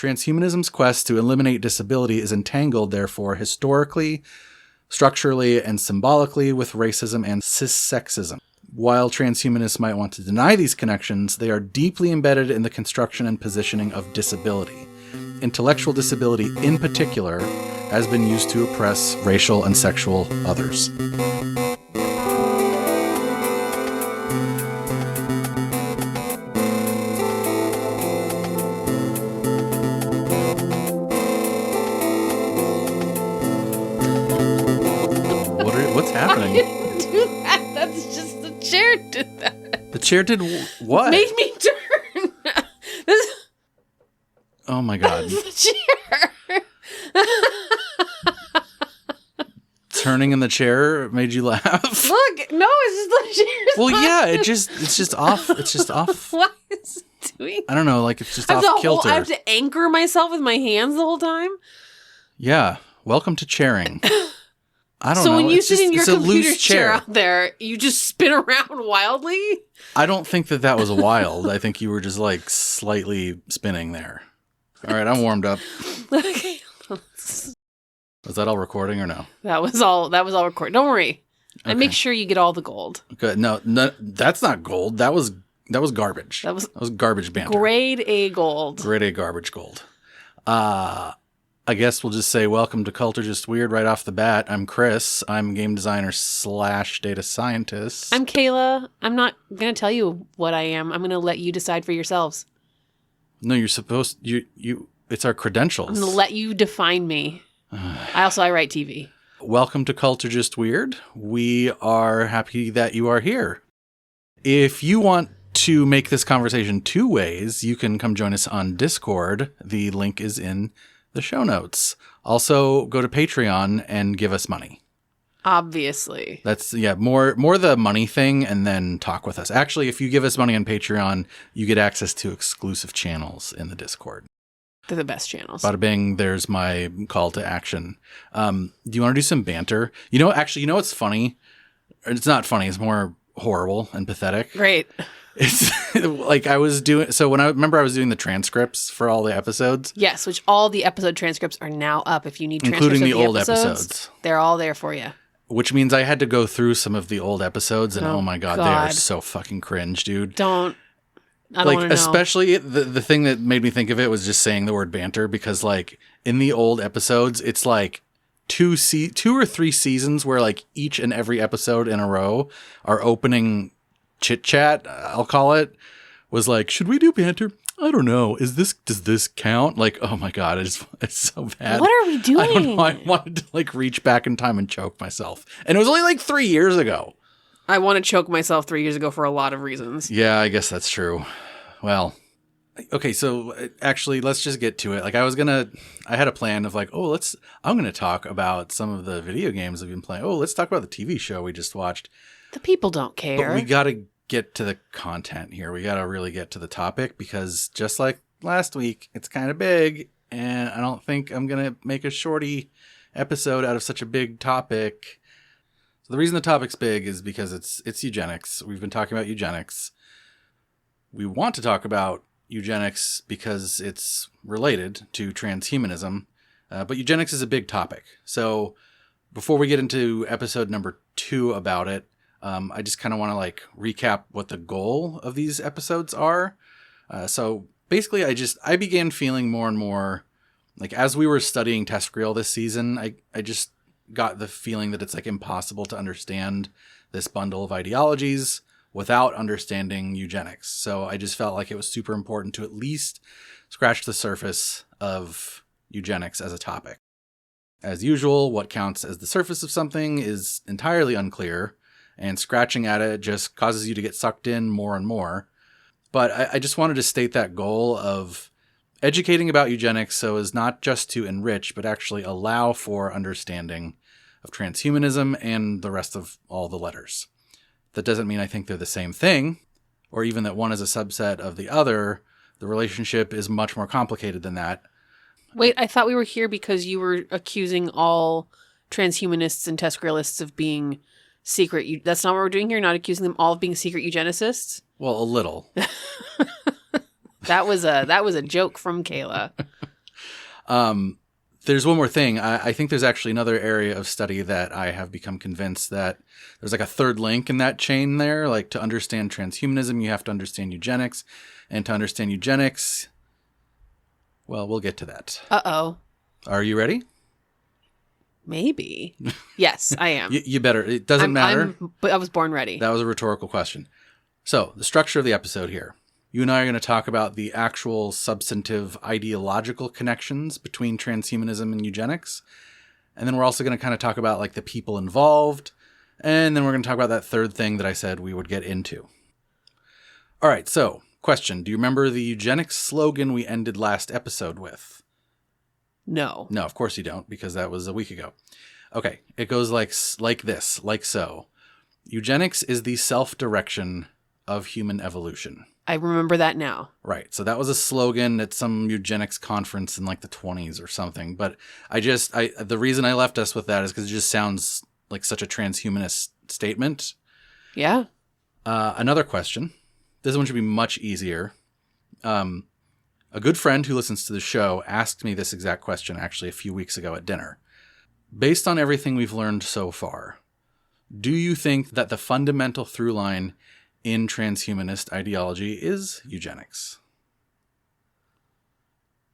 Transhumanism's quest to eliminate disability is entangled, therefore, historically, structurally, and symbolically with racism and cissexism. While transhumanists might want to deny these connections, they are deeply embedded in the construction and positioning of disability. Intellectual disability, in particular, has been used to oppress racial and sexual others. What's happening? I didn't do that. That's just the chair did that. The chair did what? Made me turn. Oh my god. The chair. Turning in the chair made you laugh? Look, no, it's just the chair. Well, yeah, it's just off. It's just off. Why is it doing? I don't know, like it's just off kilter. I have to anchor myself with my hands the whole time? Yeah. Welcome to chairing. I don't know. So when you sit in your it's a computer loose chair out there, you just spin around wildly? I don't think that was wild. I think you were just like slightly spinning there. All right, I'm warmed up. Okay. Was that all recording or no? That was all recorded. Don't worry. Okay. I make sure you get all the gold. Good. No, that's not gold. That was garbage. That was garbage banter. Grade A gold. Grade A garbage gold. I guess we'll just say welcome to Culture Just Weird right off the bat. I'm Chris. I'm game designer / data scientist. I'm Kayla. I'm not going to tell you what I am. I'm going to let you decide for yourselves. No, you're supposed you it's our credentials. I'm going to let you define me. I write TV. Welcome to Culture Just Weird. We are happy that you are here. If you want to make this conversation two ways, you can come join us on Discord. The link is in the show notes. Also, go to Patreon and give us money. Obviously. That's, more the money thing and then talk with us. Actually, if you give us money on Patreon, you get access to exclusive channels in the Discord. They're the best channels. Bada bing, there's my call to action. Do you want to do some banter? You know what's funny? It's not funny. It's more horrible and pathetic. Great. It's like I was doing the transcripts for all the episodes. Yes, which all the episode transcripts are now up. If you need transcripts including the old episodes, they're all there for you. Which means I had to go through some of the old episodes, and oh my god, they are so fucking cringe, dude. I don't want to know. Especially the thing that made me think of it was just saying the word banter, because like in the old episodes, it's like two or three seasons where like each and every episode in a row, our opening chit chat, I'll call it, was like, should we do banter? I don't know. Does this count? Like, oh my god, it's so bad. What are we doing? I don't know. I wanted to like reach back in time and choke myself, and it was only like 3 years ago. I want to choke myself 3 years ago for a lot of reasons. Yeah, I guess that's true. Well, okay, so actually, let's just get to it. Like, I had a plan of like, I'm going to talk about some of the video games I've been playing. Oh, let's talk about the TV show we just watched. The people don't care. But we got to get to the content here. We got to really get to the topic, because just like last week, it's kind of big, and I don't think I'm going to make a shorty episode out of such a big topic. So the reason the topic's big is because it's eugenics. We've been talking about eugenics. We want to talk about eugenics because it's related to transhumanism, but eugenics is a big topic. So before we get into episode number 2 about it, I just kind of want to like recap what the goal of these episodes are. So basically I began feeling more and more like, as we were studying TESCREAL this season, I just got the feeling that it's like impossible to understand this bundle of ideologies without understanding eugenics. So I just felt like it was super important to at least scratch the surface of eugenics as a topic. As usual, what counts as the surface of something is entirely unclear, and scratching at it just causes you to get sucked in more and more. But I just wanted to state that goal of educating about eugenics so as not just to enrich, but actually allow for understanding of transhumanism and the rest of all the letters. That doesn't mean I think they're the same thing, or even that one is a subset of the other. The relationship is much more complicated than that. Wait, I thought we were here because you were accusing all transhumanists and TESCREALists of being secret. That's not what we're doing here? Not accusing them all of being secret eugenicists? Well, a little. That was a joke from Kayla. There's one more thing. I think there's actually another area of study that I have become convinced that there's like a third link in that chain there. Like to understand transhumanism, you have to understand eugenics. And to understand eugenics, well, we'll get to that. Uh-oh. Are you ready? Maybe. Yes, I am. You better. It doesn't matter. But I was born ready. That was a rhetorical question. So the structure of the episode here. You and I are going to talk about the actual substantive ideological connections between transhumanism and eugenics. And then we're also going to kind of talk about like the people involved. And then we're going to talk about that third thing that I said we would get into. All right. So question. Do you remember the eugenics slogan we ended last episode with? No. No, of course you don't, because that was a week ago. Okay. It goes like this, like so. Eugenics is the self-direction of human evolution. I remember that now. Right. So that was a slogan at some eugenics conference in like the 1920s or something. But the reason I left us with that is because it just sounds like such a transhumanist statement. Yeah. Another question. This one should be much easier. A good friend who listens to the show asked me this exact question actually a few weeks ago at dinner. Based on everything we've learned so far, do you think that the fundamental through line in transhumanist ideology is eugenics?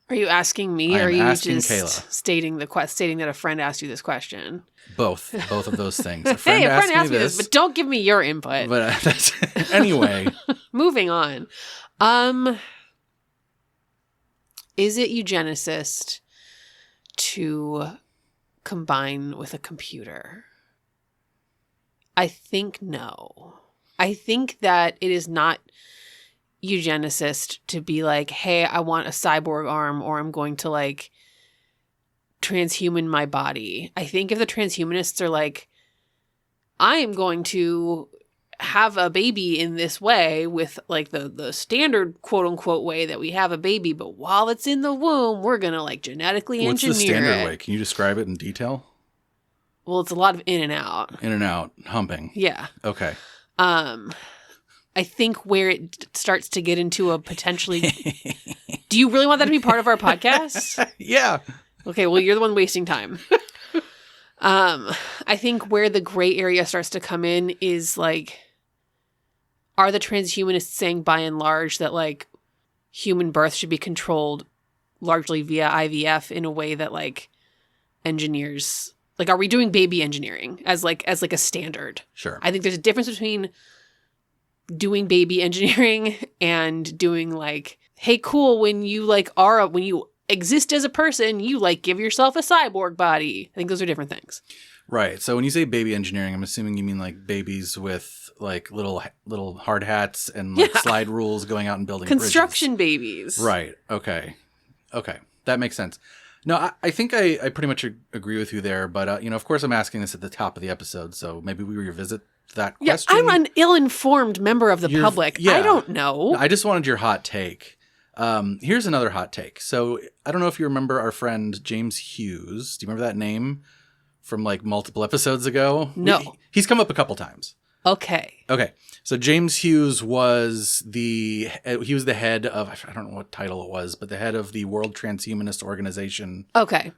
Are you asking me, or are you just Kayla. stating that a friend asked you this question? Both of those things. A friend asked me this, but don't give me your input. But anyway. Moving on. Is it eugenicist to combine with a computer? I think no. I think that it is not eugenicist to be like, hey, I want a cyborg arm, or I'm going to like transhuman my body. I think if the transhumanists are like, I am going to have a baby in this way with like the standard quote unquote way that we have a baby, but while it's in the womb, we're going to like genetically engineer it. What's the standard way? Can you describe it in detail? Well, it's a lot of in and out. In and out, humping. Yeah. Okay. I think where it starts to get into a potentially... Do you really want that to be part of our podcast? Yeah. Okay, well, you're the one wasting time. I think where the gray area starts to come in is like, are the transhumanists saying by and large that like human birth should be controlled largely via IVF in a way that like engineers... Like, are we doing baby engineering as a standard? Sure. I think there's a difference between doing baby engineering and doing like, hey, cool, when you exist as a person, you like give yourself a cyborg body. I think those are different things. Right. So when you say baby engineering, I'm assuming you mean like babies with like little hard hats and like slide rules going out and building construction bridges. Babies. Right. Okay. That makes sense. No, I think I pretty much agree with you there, but of course I'm asking this at the top of the episode, so maybe we revisit that question. Yeah, I'm an ill-informed member of the public. Yeah. I don't know. I just wanted your hot take. Here's another hot take. So I don't know if you remember our friend James Hughes. Do you remember that name from like multiple episodes ago? No. He's come up a couple times. Okay. So James Hughes was the head of, I don't know what title it was, but the head of the World Transhumanist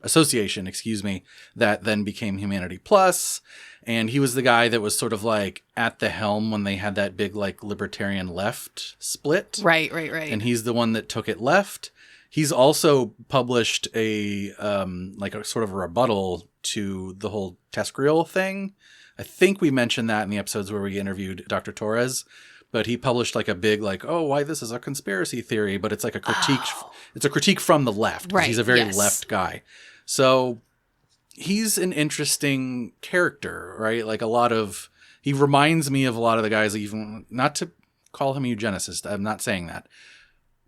Association, that then became Humanity Plus. And he was the guy that was sort of like at the helm when they had that big like libertarian left split. Right. And he's the one that took it left. He's also published a sort of a rebuttal to the whole TESCREAL thing. I think we mentioned that in the episodes where we interviewed Dr. Torres, but he published like a big like, oh, why this is a conspiracy theory, but it's like a critique. Oh. It's a critique from the left. Right. He's a very left guy. So he's an interesting character, right? Like he reminds me of a lot of the guys, even not to call him a eugenicist. I'm not saying that,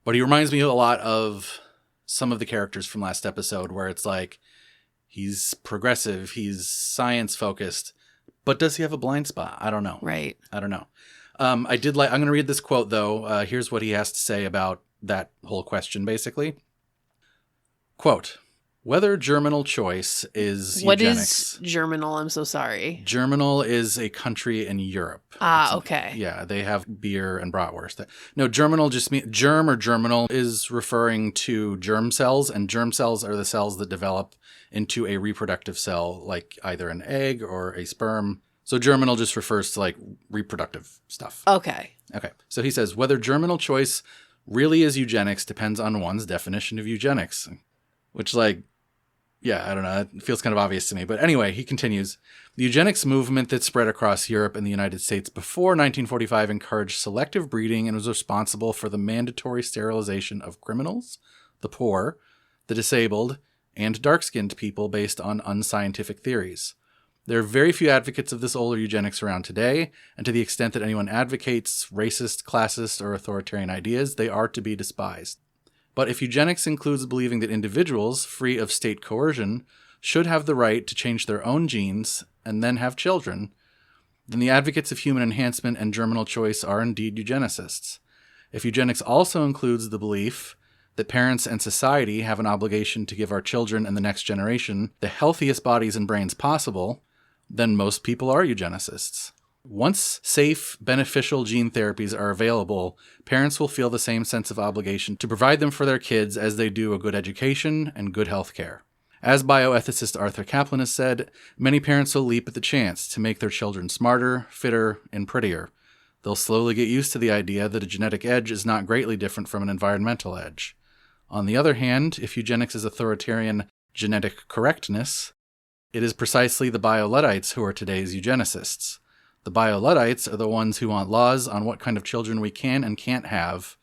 but he reminds me a lot of some of the characters from last episode where it's like, he's progressive, he's science focused, but does he have a blind spot? I don't know. Right. I don't know. I'm going to read this quote, though. Here's what he has to say about that whole question, basically. Quote, Whether germinal choice is What eugenics. is germinal? I'm so sorry. Germinal is a country in Europe. Okay. Yeah, they have beer and bratwurst. No, germinal just means germ or germinal is referring to germ cells, and germ cells are the cells that develop into a reproductive cell, like either an egg or a sperm. So germinal just refers to like reproductive stuff. Okay. Okay. So he says, whether germinal choice really is eugenics depends on one's definition of eugenics, which like, yeah, I don't know. It feels kind of obvious to me. But anyway, he continues. The eugenics movement that spread across Europe and the United States before 1945 encouraged selective breeding and was responsible for the mandatory sterilization of criminals, the poor, the disabled, and dark-skinned people based on unscientific theories. There are very few advocates of this older eugenics around today, and to the extent that anyone advocates racist, classist, or authoritarian ideas, they are to be despised. But if eugenics includes believing that individuals, free of state coercion, should have the right to change their own genes and then have children, then the advocates of human enhancement and germinal choice are indeed eugenicists. If eugenics also includes the belief that parents and society have an obligation to give our children and the next generation the healthiest bodies and brains possible, then most people are eugenicists. Once safe, beneficial gene therapies are available, parents will feel the same sense of obligation to provide them for their kids as they do a good education and good health care. As bioethicist Arthur Caplan has said, many parents will leap at the chance to make their children smarter, fitter, and prettier. They'll slowly get used to the idea that a genetic edge is not greatly different from an environmental edge. On the other hand, if eugenics is authoritarian genetic correctness, it is precisely the bio-Luddites who are today's eugenicists. The bio-Luddites are the ones who want laws on what kind of children we can and can't have,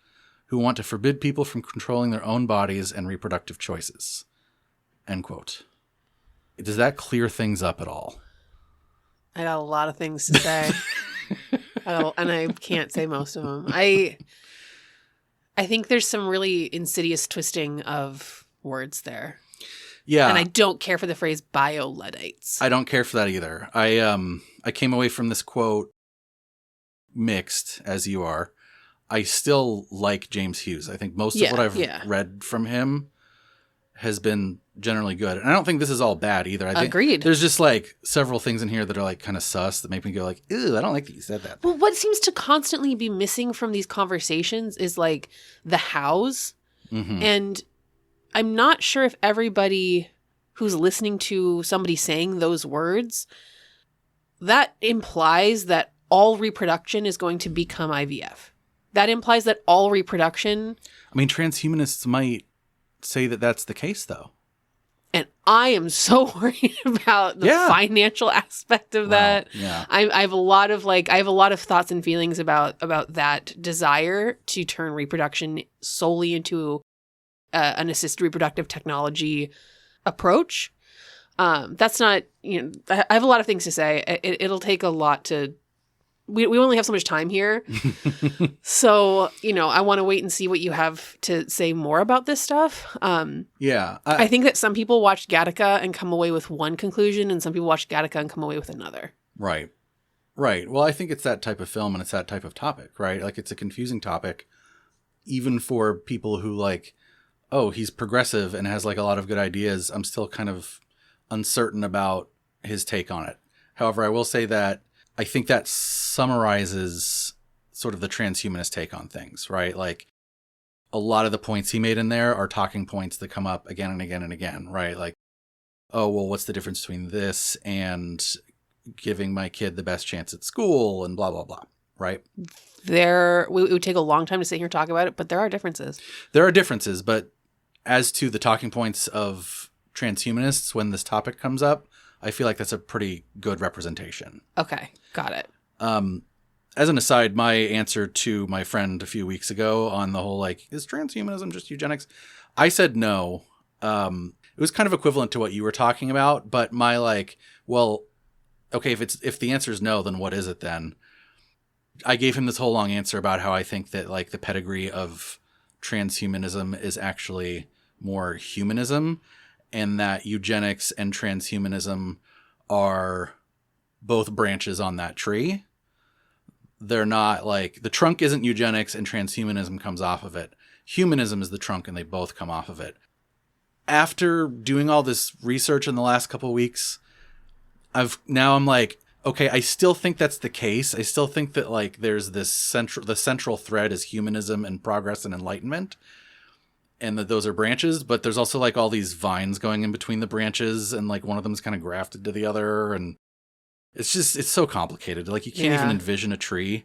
who want to forbid people from controlling their own bodies and reproductive choices. End quote. Does that clear things up at all? I got a lot of things to say. And I can't say most of them. I think there's some really insidious twisting of words there. Yeah. And I don't care for the phrase bio-Luddites. I don't care for that either. I came away from this quote mixed, as you are. I still like James Hughes. I think most of what I've read from him has been generally good. And I don't think this is all bad either. I think Agreed. There's just like several things in here that are like kind of sus that make me go like, ew, I don't like that you said that. Well, what seems to constantly be missing from these conversations is like the hows. Mm-hmm. And I'm not sure if everybody who's listening to somebody saying those words, that implies that all reproduction is going to become IVF. That implies that all reproduction... I mean, transhumanists might say that that's the case, though. And I am so worried about the financial aspect of that. Yeah. I have a lot of thoughts and feelings about that desire to turn reproduction solely into an assisted reproductive technology approach. That's not, I have a lot of things to say. It'll take a lot to, we only have so much time here. So, I want to wait and see what you have to say more about this stuff. I think that some people watched Gattaca and come away with one conclusion, and some people watched Gattaca and come away with another. Right. Well, I think it's that type of film and it's that type of topic, right? Like, it's a confusing topic, even for people who like, oh, he's progressive and has like a lot of good ideas. I'm still kind of uncertain about his take on it. However, I will say that I think that summarizes sort of the transhumanist take on things, right? Like, a lot of the points he made in there are talking points that come up again and again and again, right? Like, oh, well, what's the difference between this and giving my kid the best chance at school and blah, blah, blah, right? It would take a long time to sit here and talk about it, but there are differences. There are differences, but as to the talking points of transhumanists when this topic comes up, I feel like that's a pretty good representation. Okay, got it. As an aside, my answer to my friend a few weeks ago on the whole, like, is transhumanism just eugenics? I said no. It was kind of equivalent to what you were talking about, but my like, well, okay, if the answer is no, then what is it then? I gave him this whole long answer about how I think that like the pedigree of transhumanism is actually more humanism, and that eugenics and transhumanism are both branches on that tree. They're not like, the trunk isn't eugenics and transhumanism comes off of it. Humanism is the trunk and they both come off of it. after doing all this research in the last couple of weeks, I'm like, okay, I still think that's the case. I still think that like there's the central thread is humanism and progress and enlightenment, and that those are branches, but there's also like all these vines going in between the branches, and like one of them's kind of grafted to the other, and it's so complicated. Like you can't even envision a tree.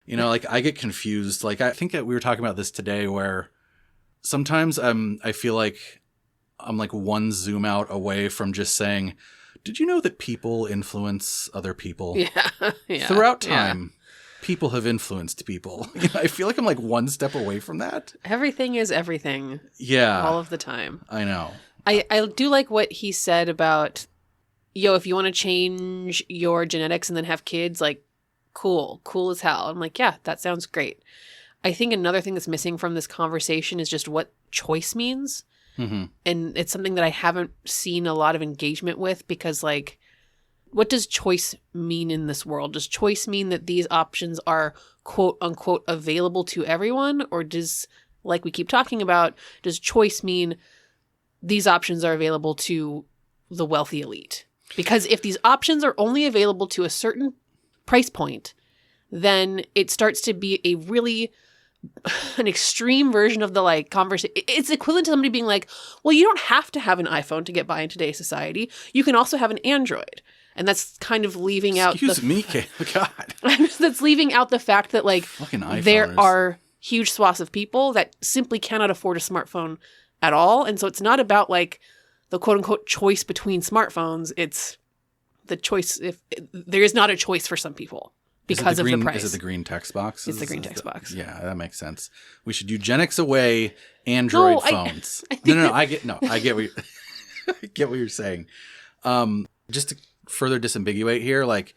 You know, like I get confused. Like I think that we were talking about this today, where sometimes I feel like I'm like one zoom out away from just saying, did you know that people influence other people? Yeah. Throughout time, people have influenced people. You know, I feel like I'm like one step away from that. Everything is everything. Yeah. All of the time. I know. I do like what he said about, if you want to change your genetics and then have kids, like, cool as hell. I'm like, yeah, that sounds great. I think another thing that's missing from this conversation is just what choice means. Mm-hmm. And it's something that I haven't seen a lot of engagement with, because like, what does choice mean in this world? Does choice mean that these options are quote unquote available to everyone? Or does, like we keep talking about, does choice mean these options are available to the wealthy elite? Because if these options are only available to a certain price point, then it starts to be a really an extreme version of the like conversation. It's equivalent to somebody being like, well, you don't have to have an iPhone to get by in today's society. You can also have an Android. And that's kind of leaving out Excuse me, Kayla. God. That's leaving out the fact that like there are huge swaths of people that simply cannot afford a smartphone at all. And so it's not about like the quote unquote choice between smartphones. It's the choice if there is not a choice for some people. Because of the price. Is it the green text box? It's the green text box. Yeah, that makes sense. We should eugenics away Android phones. I get what I get what you're saying. Just to further disambiguate here, like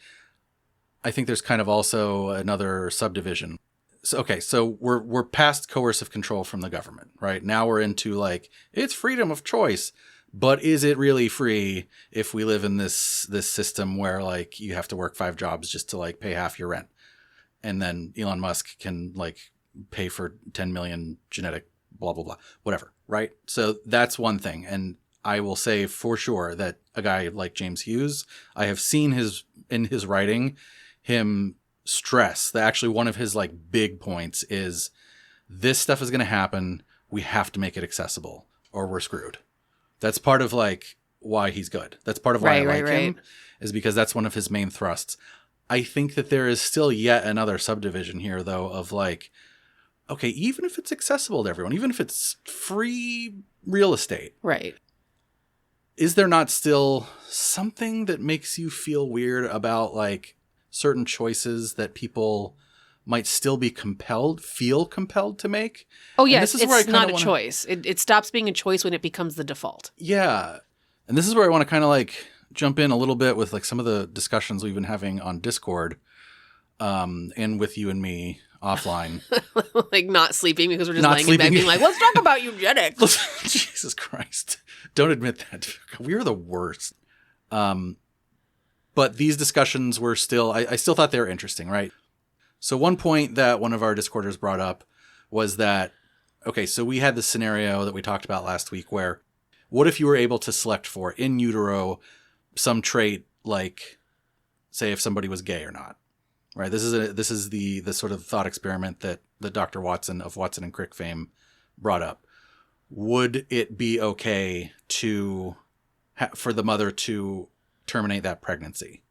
I think there's kind of also another subdivision. So we're past coercive control from the government, right? Now we're into like it's freedom of choice. But is it really free if we live in this system where like you have to work 5 jobs just to like pay half your rent, and then Elon Musk can like pay for 10 million genetic blah blah blah whatever, right? So that's one thing, and I will say for sure that a guy like James Hughes, I have seen in his writing him stress that actually one of his like big points is this stuff is going to happen. We have to make it accessible or we're screwed. That's part of like why he's good. That's part of why I like him, is because that's one of his main thrusts. I think that there is still yet another subdivision here though of like, okay, even if it's accessible to everyone, even if it's free real estate, right? Is there not still something that makes you feel weird about like certain choices that people might still feel compelled to make? Oh, yes, it's not a choice. It stops being a choice when it becomes the default. Yeah. And this is where I want to kind of like jump in a little bit with like some of the discussions we've been having on Discord and with you and me offline. Like not sleeping because we're just laying in bed being like, let's talk about eugenics. Jesus Christ. Don't admit that. We are the worst. But these discussions were still, I still thought they were interesting, right? So one point that one of our Discorders brought up was that, okay, so we had this scenario that we talked about last week where what if you were able to select for in utero some trait like, say, if somebody was gay or not, right? This is the sort of thought experiment that Dr. Watson of Watson and Crick fame brought up. Would it be okay for the mother to terminate that pregnancy?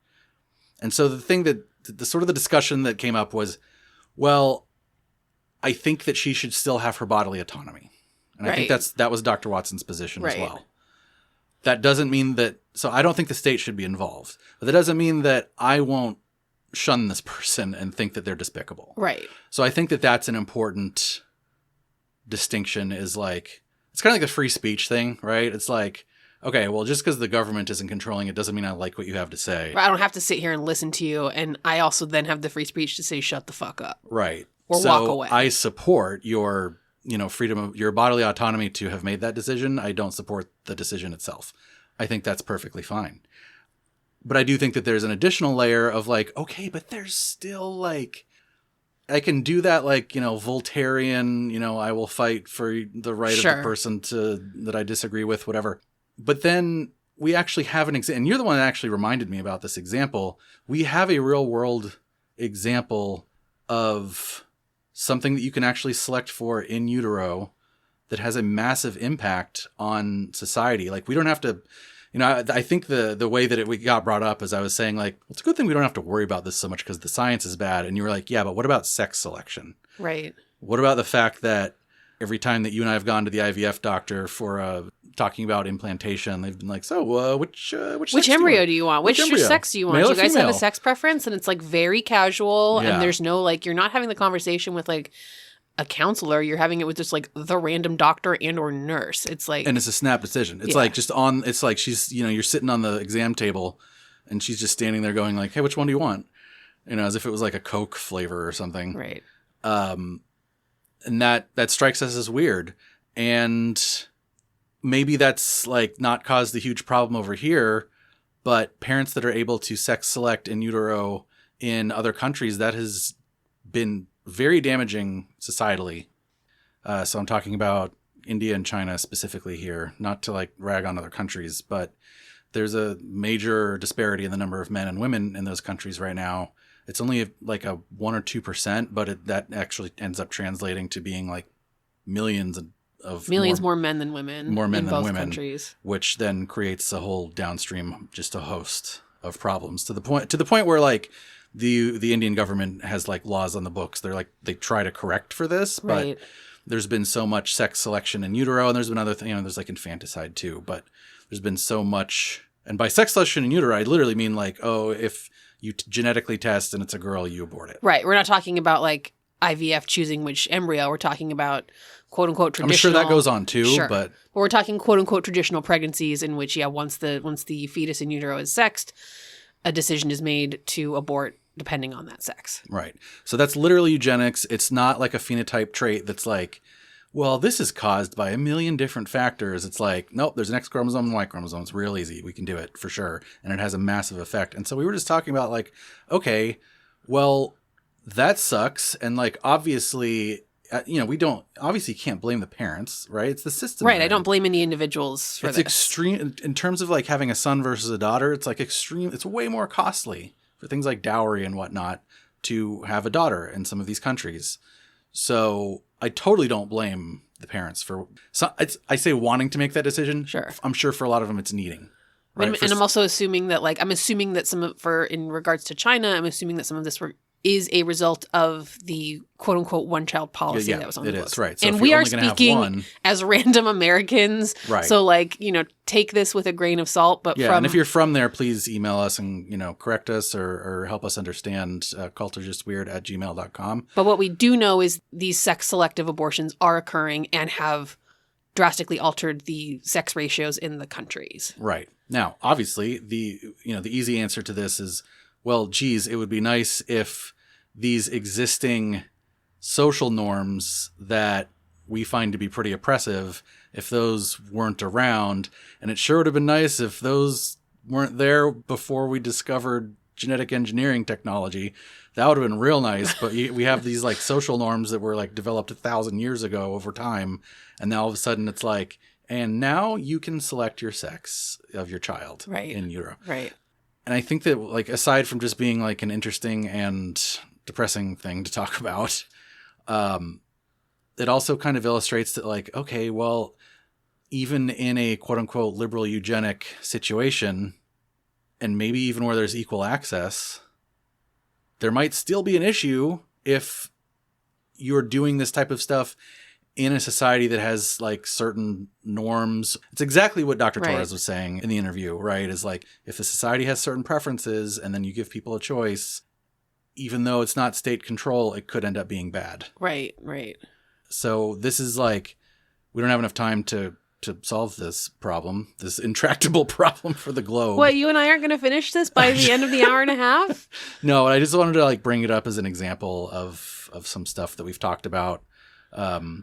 And so the thing that the sort of the discussion that came up was, well, I think that she should still have her bodily autonomy. And I think that was Dr. Watson's position as well. That doesn't mean that, so I don't think the state should be involved. But that doesn't mean that I won't shun this person and think that they're despicable. Right. So I think that that's an important distinction, is like, it's kind of like the free speech thing, right? It's like, okay, well, just because the government isn't controlling it doesn't mean I like what you have to say. I don't have to sit here and listen to you, and I also then have the free speech to say shut the fuck up. Right. Or walk away. I support your, freedom of your bodily autonomy to have made that decision. I don't support the decision itself. I think that's perfectly fine. But I do think that there's an additional layer of like, okay, but there's still like I can do that, like, Voltairean, I will fight for the right of the person that I disagree with, whatever. But then we actually have an example, and you're the one that actually reminded me about this example. We have a real world example of something that you can actually select for in utero that has a massive impact on society. Like, we don't have to, I think the way that we got brought up is I was saying, like, it's a good thing we don't have to worry about this so much because the science is bad. And you were like, yeah, but what about sex selection? Right. What about the fact that every time that you and I have gone to the IVF doctor for talking about implantation, they've been like, so which embryo do you want? Which sex do you want? Male Do you guys female? have a sex preference? And it's like very casual, Yeah. and there's no, like, you're not having the conversation with like a counselor. You're having it with just like the random doctor and or nurse. It's like, and it's a snap decision. It's like it's like she's, you're sitting on the exam table and she's just standing there going like, hey, which one do you want? As if it was like a Coke flavor or something. Right. And that strikes us as weird. And maybe that's like not caused the huge problem over here, but parents that are able to sex select in utero in other countries, that has been very damaging societally. So I'm talking about India and China specifically here, not to like rag on other countries, but there's a major disparity in the number of men and women in those countries right now. It's only like a 1 or 2%, but that actually ends up translating to being like millions more men than women. More men in than both women, countries. which then creates a whole downstream, just a host of problems to the point where like the Indian government has like laws on the books. They're like, they try to correct for this, but there's been so much sex selection in utero, and there's been other things, there's like infanticide too, but there's been so much. And by sex selection in utero, I literally mean like, oh, if you genetically test and it's a girl, you abort it. Right. We're not talking about like IVF choosing which embryo. We're talking about quote unquote traditional. I'm sure that goes on too, but we're talking quote unquote traditional pregnancies in which, once the fetus in utero is sexed, a decision is made to abort depending on that sex. Right. So that's literally eugenics. It's not like a phenotype trait that's like, well, this is caused by a million different factors. It's like, nope, there's an X chromosome and Y chromosome. It's real easy. We can do it for sure. And it has a massive effect. And so we were just talking about like, okay, well, that sucks. And like, obviously, we can't blame the parents, right? It's the system. Right. I don't blame any individuals for this. It's extreme in terms of like having a son versus a daughter. It's like extreme. It's way more costly for things like dowry and whatnot to have a daughter in some of these countries. So I totally don't blame the parents for. I say wanting to make that decision. Sure. I'm sure for a lot of them it's needing. Right? And I'm also assuming that in regards to China, I'm assuming that some of this is a result of the quote unquote one child policy that was on the books. It is, right. So and we are speaking as random Americans. Right. So take this with a grain of salt. But and if you're from there, please email us and, correct us or help us understand cultistjustweird@gmail.com. But what we do know is these sex selective abortions are occurring and have drastically altered the sex ratios in the countries. Right. Now, obviously, the easy answer to this is, well, geez, it would be nice if these existing social norms that we find to be pretty oppressive, if those weren't around. And it sure would have been nice if those weren't there before we discovered genetic engineering technology. That would have been real nice. But we have these like social norms that were like developed 1,000 years ago over time. And now all of a sudden it's like, and now you can select your sex of your child in utero. Right. And I think that, like, aside from just being like an interesting and depressing thing to talk about, it also kind of illustrates that, like, okay, well, even in a quote unquote liberal eugenic situation, and maybe even where there's equal access, there might still be an issue if you're doing this type of stuff in a society that has like certain norms. It's exactly what Dr. Torres was saying in the interview, right? Is like, if a society has certain preferences and then you give people a choice, even though it's not state control, it could end up being bad. Right, right. So this is like, we don't have enough time to solve this problem, this intractable problem for the globe. What, you and I aren't going to finish this by the end of the hour and a half? No, I just wanted to like bring it up as an example of some stuff that we've talked about,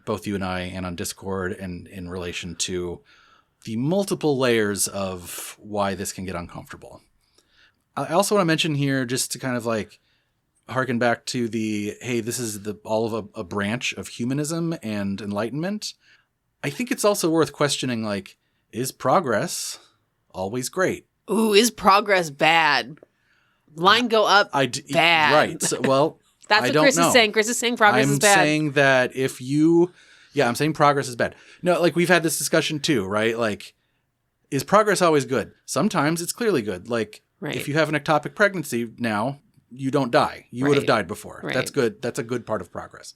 both you and I, and on Discord, and in relation to the multiple layers of why this can get uncomfortable. I also want to mention here, just to kind of like, harken back to hey, this is all of a branch of humanism and enlightenment, I think it's also worth questioning, like, is progress always great? Ooh, is progress bad? Line go up, bad. Right. So, well, that's what Chris is saying. Chris is saying progress is bad. I'm saying that I'm saying progress is bad. No, like, we've had this discussion too, right? Like, is progress always good? Sometimes it's clearly good. Like, if you have an ectopic pregnancy now, you don't die. You would have died before. Right. That's good. That's a good part of progress.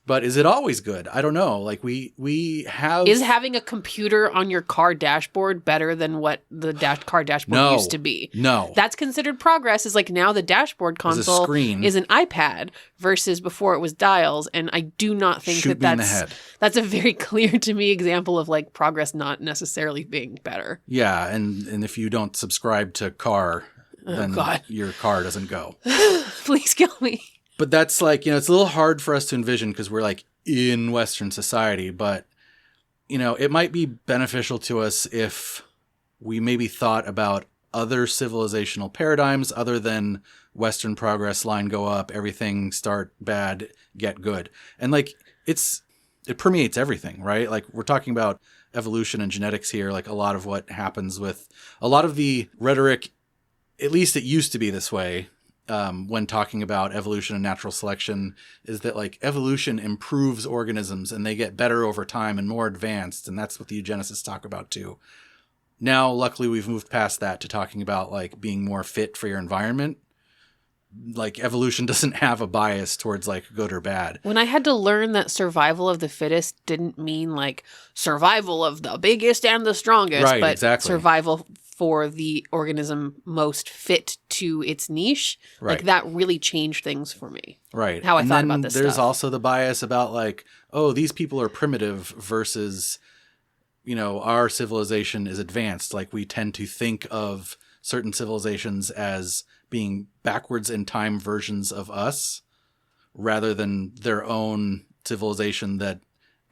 But is it always good? I don't know. Like, we have... Is having a computer on your car dashboard better than what the car dashboard used to be? No. That's considered progress. Is like, now the dashboard console is an iPad versus before it was dials. And I do not think that's a very clear to me example of, like, progress not necessarily being better. Yeah. And if you don't subscribe to car, then your car doesn't go. Please kill me. But that's, like, it's a little hard for us to envision because we're, like, in Western society. But, it might be beneficial to us if we maybe thought about other civilizational paradigms other than Western progress, line go up, everything start bad, get good. And, like, it permeates everything, right? Like, we're talking about evolution and genetics here. Like, a lot of what happens with a lot of the rhetoric, at least it used to be this way, when talking about evolution and natural selection, is that, like, evolution improves organisms and they get better over time and more advanced. And that's what the eugenicists talk about too. Now, luckily, we've moved past that to talking about, like, being more fit for your environment. Like, evolution doesn't have a bias towards, like, good or bad. When I had to learn that survival of the fittest didn't mean, like, survival of the biggest and the strongest, but survival for the organism most fit to its niche, like, that really changed things for me. Right. How I thought about this stuff. There's also the bias about, like, oh, these people are primitive versus, our civilization is advanced. Like, we tend to think of certain civilizations as being backwards in time versions of us rather than their own civilization that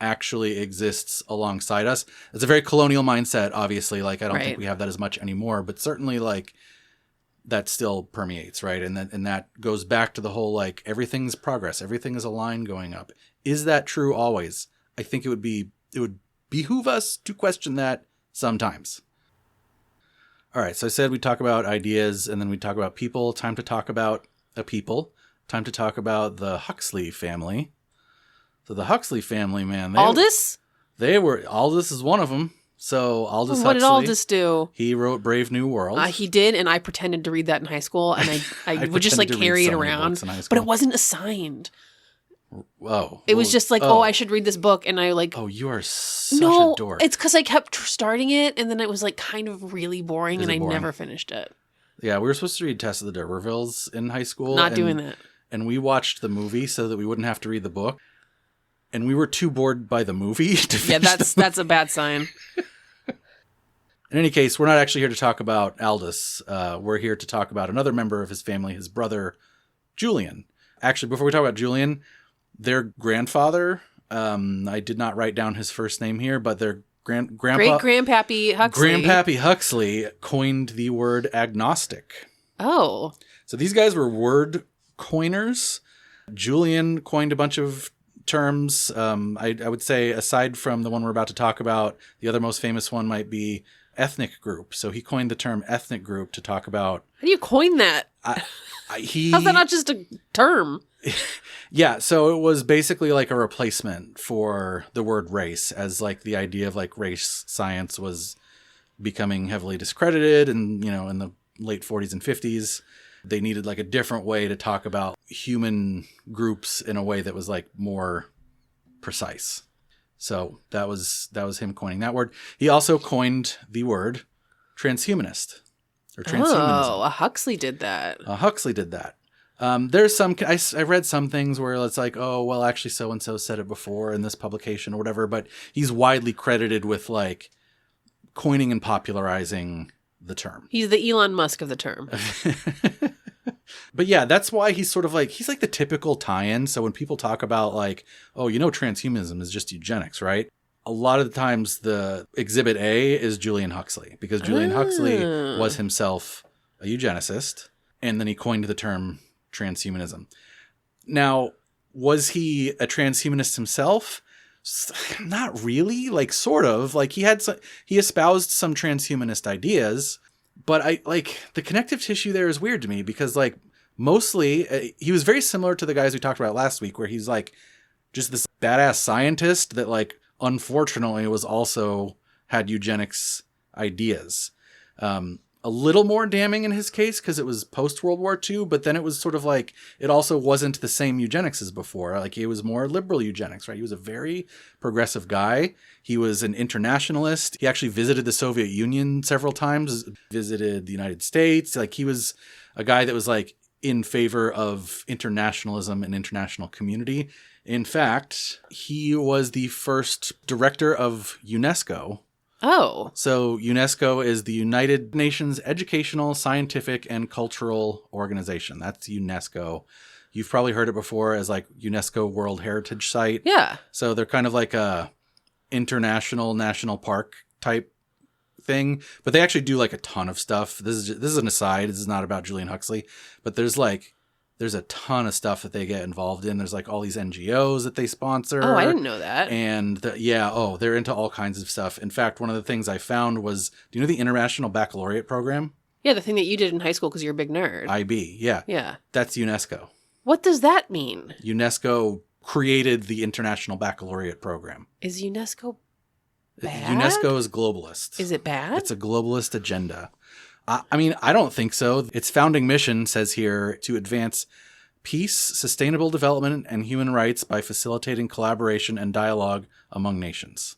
actually exists alongside us. It's a very colonial mindset, obviously. Like, I don't think we have that as much anymore, but certainly, like, that still permeates, right? And that goes back to the whole, like, everything's progress, everything is a line going up. Is that true always? I think it would behoove us to question that sometimes. All right, so I said we'd talk about ideas and then we'd talk about people. Time to talk about a people. Time to talk about the Huxley family. So the Huxley family, man. Aldous? Aldous is one of them. So Aldous Huxley. What did Aldous do? He wrote Brave New World. He did, and I pretended to read that in high school, and I would just, like, carry it around. But it wasn't assigned. Oh. It was just like, I should read this book, and I, like... Oh, you are such a dork. It's because I kept starting it, and then it was, like, kind of really boring, and I never finished it. Yeah, we were supposed to read Tess of the D'Urbervilles in high school. Not doing that. And we watched the movie so that we wouldn't have to read the book. And we were too bored by the movie to finish that's a bad sign. In any case, we're not actually here to talk about Aldous. We're here to talk about another member of his family, his brother, Julian. Actually, before we talk about Julian, their grandfather, I did not write down his first name here, but their Great-grandpappy Huxley. Grandpappy Huxley coined the word agnostic. Oh. So these guys were word coiners. Julian coined a bunch of terms. I would say, aside from the one we're about to talk about, the other most famous one might be ethnic group. So he coined the term ethnic group to talk about... How do you coin that? How's that not just a term? Yeah, so it was basically like a replacement for the word race, as, like, the idea of, like, race science was becoming heavily discredited, and, in the late 40s and 50s. They needed, like, a different way to talk about human groups in a way that was, like, more precise. So that was him coining that word. He also coined the word transhumanist or transhumanism. Oh, Huxley did that. Huxley did that. There's some, I read some things where it's like, oh, well, actually so-and-so said it before in this publication or whatever, but he's widely credited with, like, coining and popularizing the term. He's the Elon Musk of the term. But yeah, that's why he's sort of like, he's like the typical tie-in. So when people talk about, like, oh, transhumanism is just eugenics, right? A lot of the times the exhibit A is Julian Huxley, because Julian Huxley was himself a eugenicist. And then he coined the term transhumanism. Now, was he a transhumanist himself? Not really, like sort of. Like he espoused some transhumanist ideas, but the connective tissue there is weird to me because like mostly he was very similar to the guys we talked about last week, where he's like just this badass scientist that like unfortunately was also had eugenics ideas. A little more damning in his case because it was post-World War II, but then it was sort of like, it also wasn't the same eugenics as before. Like, it was more liberal eugenics, right? He was a very progressive guy. He was an internationalist. He actually visited the Soviet Union several times, visited the United States. Like, he was a guy that was, like, in favor of internationalism and international community. In fact, he was the first director of UNESCO. Oh. So UNESCO is the United Nations Educational, Scientific, and Cultural Organization. That's UNESCO. You've probably heard it before as like UNESCO World Heritage Site. Yeah. So they're kind of like a international national park type thing, but they actually do like a ton of stuff. This is an aside. This is not about Julian Huxley, but there's a ton of stuff that they get involved in. There's like all these NGOs that they sponsor. Oh, I didn't know that. And they're into all kinds of stuff. In fact, one of the things I found was, do you know the International Baccalaureate Program? Yeah, the thing that you did in high school because you're a big nerd. IB, yeah. Yeah. That's UNESCO. What does that mean? UNESCO created the International Baccalaureate Program. Is UNESCO bad? UNESCO is globalist. Is it bad? It's a globalist agenda. I mean, I don't think so. Its founding mission says here to advance peace, sustainable development, and human rights by facilitating collaboration and dialogue among nations.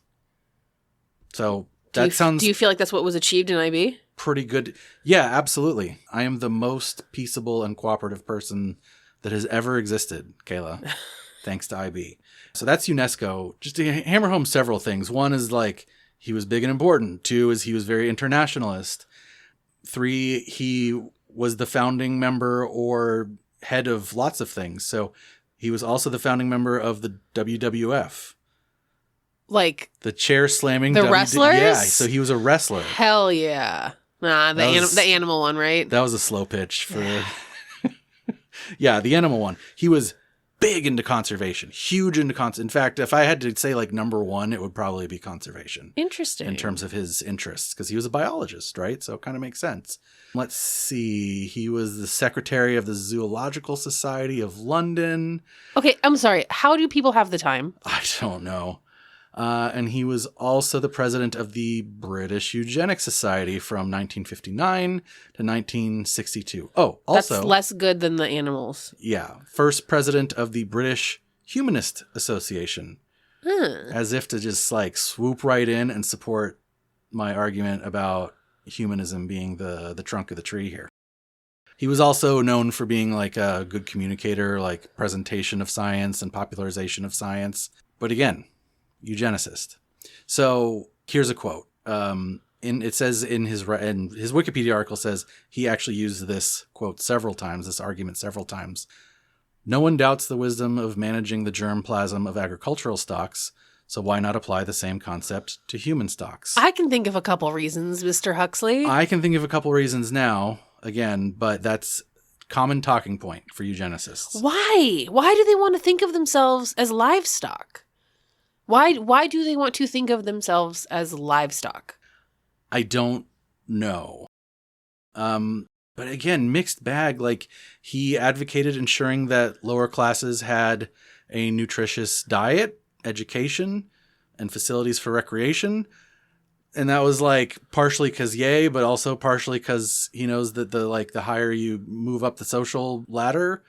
So sounds... Do you feel like that's what was achieved in IB? Pretty good. Yeah, absolutely. I am the most peaceable and cooperative person that has ever existed, Kayla, thanks to IB. So that's UNESCO. Just to hammer home several things. One is like, he was big and important. Two is he was very internationalist. 3, he was the founding member or head of lots of things. So he was also the founding member of the WWF. Like the chair slamming. The wrestlers? Yeah, so he was a wrestler. Hell yeah. Nah, the animal one, right? That was a slow pitch for... Yeah, the animal one. He was big into conservation, huge into conservation. In fact, if I had to say like number 1, it would probably be conservation. Interesting. In terms of his interests, because he was a biologist, right? So it kind of makes sense. Let's see. He was the secretary of the Zoological Society of London. Okay, I'm sorry. How do people have the time? I don't know. And he was also the president of the British Eugenics Society from 1959 to 1962. Oh, also... That's less good than the animals. Yeah. First president of the British Humanist Association. As if to just like swoop right in and support my argument about humanism being the trunk of the tree here. He was also known for being like a good communicator, like presentation of science and popularization of science. But again... eugenicist. So here's a quote. It says in his Wikipedia article says he actually used this quote this argument several times. No one doubts the wisdom of managing the germplasm of agricultural stocks, so why not apply the same concept to human stocks? I can think of a couple reasons, Mr. Huxley. I can think of a couple reasons now, again, but that's common talking point for eugenicists. Why? Why do they want to think of themselves as livestock? Why do they want to think of themselves as livestock? I don't know. But again, mixed bag. Like, he advocated ensuring that lower classes had a nutritious diet, education, and facilities for recreation. And that was like partially because yay, but also partially because he knows that the higher you move up the social ladder,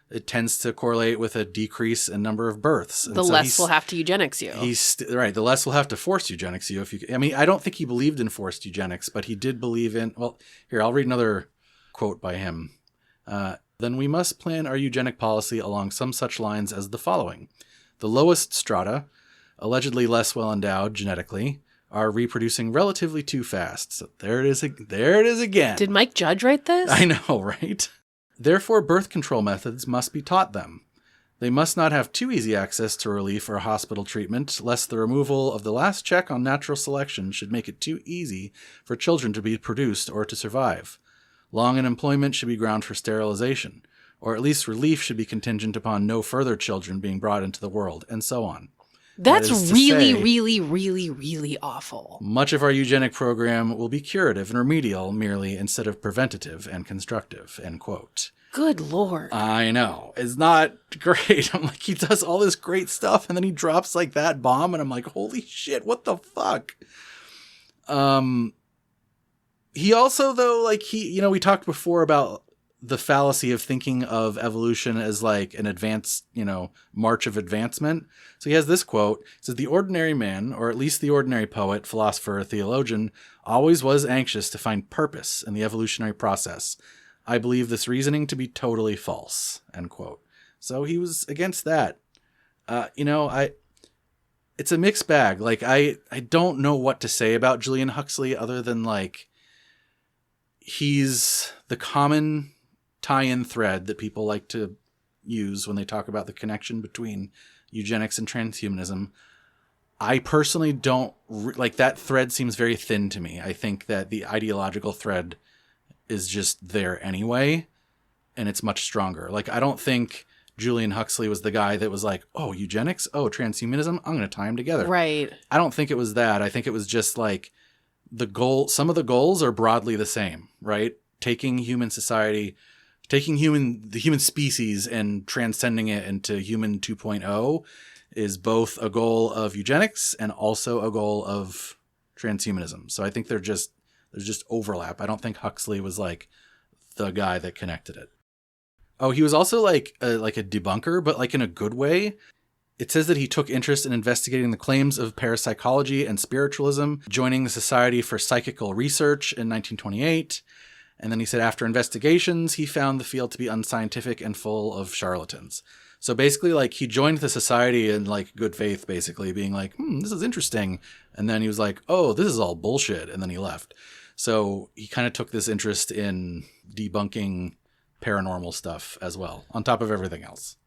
it tends to correlate with a decrease in number of births. And the less will have to eugenics you. Right. The less will have to force eugenics you. I don't think he believed in forced eugenics, but he did believe in, well, here, I'll read another quote by him. Then we must plan our eugenic policy along some such lines as the following. The lowest strata, allegedly less well endowed genetically, are reproducing relatively too fast. So there it is again. Did Mike Judge write this? I know, right? Therefore, birth control methods must be taught them. They must not have too easy access to relief or hospital treatment, lest the removal of the last check on natural selection should make it too easy for children to be produced or to survive. Long unemployment should be ground for sterilization. or at least relief should be contingent upon no further children being brought into the world, and so on. That's That is to really, say, really, really, really awful. much of our eugenic program will be curative and remedial merely instead of preventative and constructive, end quote. Good Lord. I know. It's not great. I'm like, he does all this great stuff and then he drops like that bomb and I'm like, holy shit, what the fuck? He also, though, like we talked before about the fallacy of thinking of evolution as like an advanced, march of advancement. So he has this quote. It says, "The ordinary man, or at least the ordinary poet, philosopher, or theologian, always was anxious to find purpose in the evolutionary process. I believe this reasoning to be totally false," end quote. So he was against that. It's a mixed bag. Like, I don't know what to say about Julian Huxley other than like, he's the common tie-in thread that people like to use when they talk about the connection between eugenics and transhumanism. I personally don't like that thread. Seems very thin to me. I think that the ideological thread is just there anyway, and it's much stronger. Like, I don't think Julian Huxley was the guy that was like, oh, eugenics, oh, transhumanism, I'm going to tie them together. Right. I don't think it was that. I think it was just like the goal. Some of the goals are broadly the same, right? Taking human society, the human species and transcending it into human 2.0 is both a goal of eugenics and also a goal of transhumanism. So I think there's just overlap. I don't think Huxley was like the guy that connected it. Oh, he was also like a debunker, but like in a good way. It says that he took interest in investigating the claims of parapsychology and spiritualism, joining the Society for Psychical Research in 1928. And then he said after investigations, he found the field to be unscientific and full of charlatans. So basically, like, he joined the society in like good faith, basically being like, this is interesting. And then he was like, oh, this is all bullshit. And then he left. So he kind of took this interest in debunking paranormal stuff as well, on top of everything else.